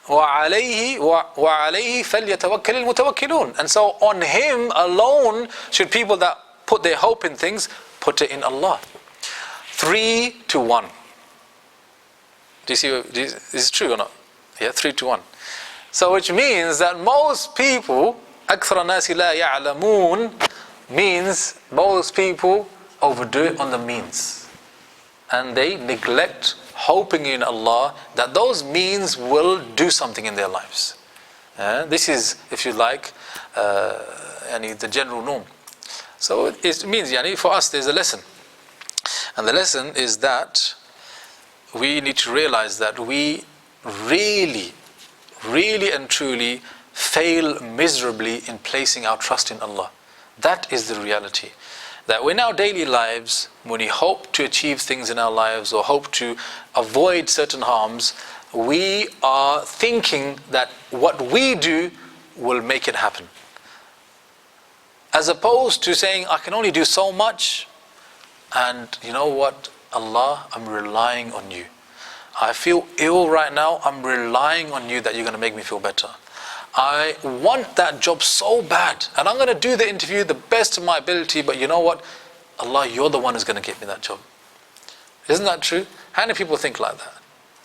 وَعَلَيْهِ فَلْيَتَوَكَّلِ الْمُتَوَكِّلُونَ. And so on Him alone should people that put their hope in things, put it in Allah. 3-1. Do you see, is this true or not? Yeah, 3-1. So which means that most people, أَكْثَرَ النَّاسِ لَا يَعْلَمُونَ, means most people overdo it on the means. And they neglect hoping in Allah that those means will do something in their lives. This is, if you like, the general norm. So it means, for us there's a lesson. And the lesson is that we need to realize that we really, really and truly fail miserably in placing our trust in Allah. That is the reality. That in our daily lives, when we hope to achieve things in our lives or hope to avoid certain harms, we are thinking that what we do will make it happen. As opposed to saying, I can only do so much, and you know what, Allah, I'm relying on you. I feel ill right now, I'm relying on you that you're going to make me feel better. I want that job so bad, and I'm going to do the interview the best of my ability, but you know what? Allah, you're the one who's going to get me that job. Isn't that true? How many people think like that?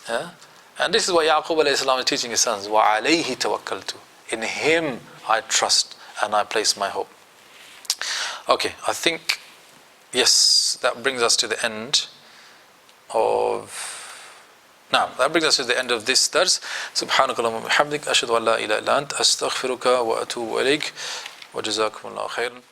Yeah? And this is what Yaqub alayhi salam is teaching his sons. وَعَلَيْهِ تَوَكَّلْتُ. In Him I trust and I place my hope. Okay, I think, yes, that brings us to the end of... Now, that brings us to the end of this dars. Subhanakallahumma wa bihamdik, ashhadu an la ilaha illa ant, astaghfiruka wa atubu ilayk, wa jazakumullahu khairan.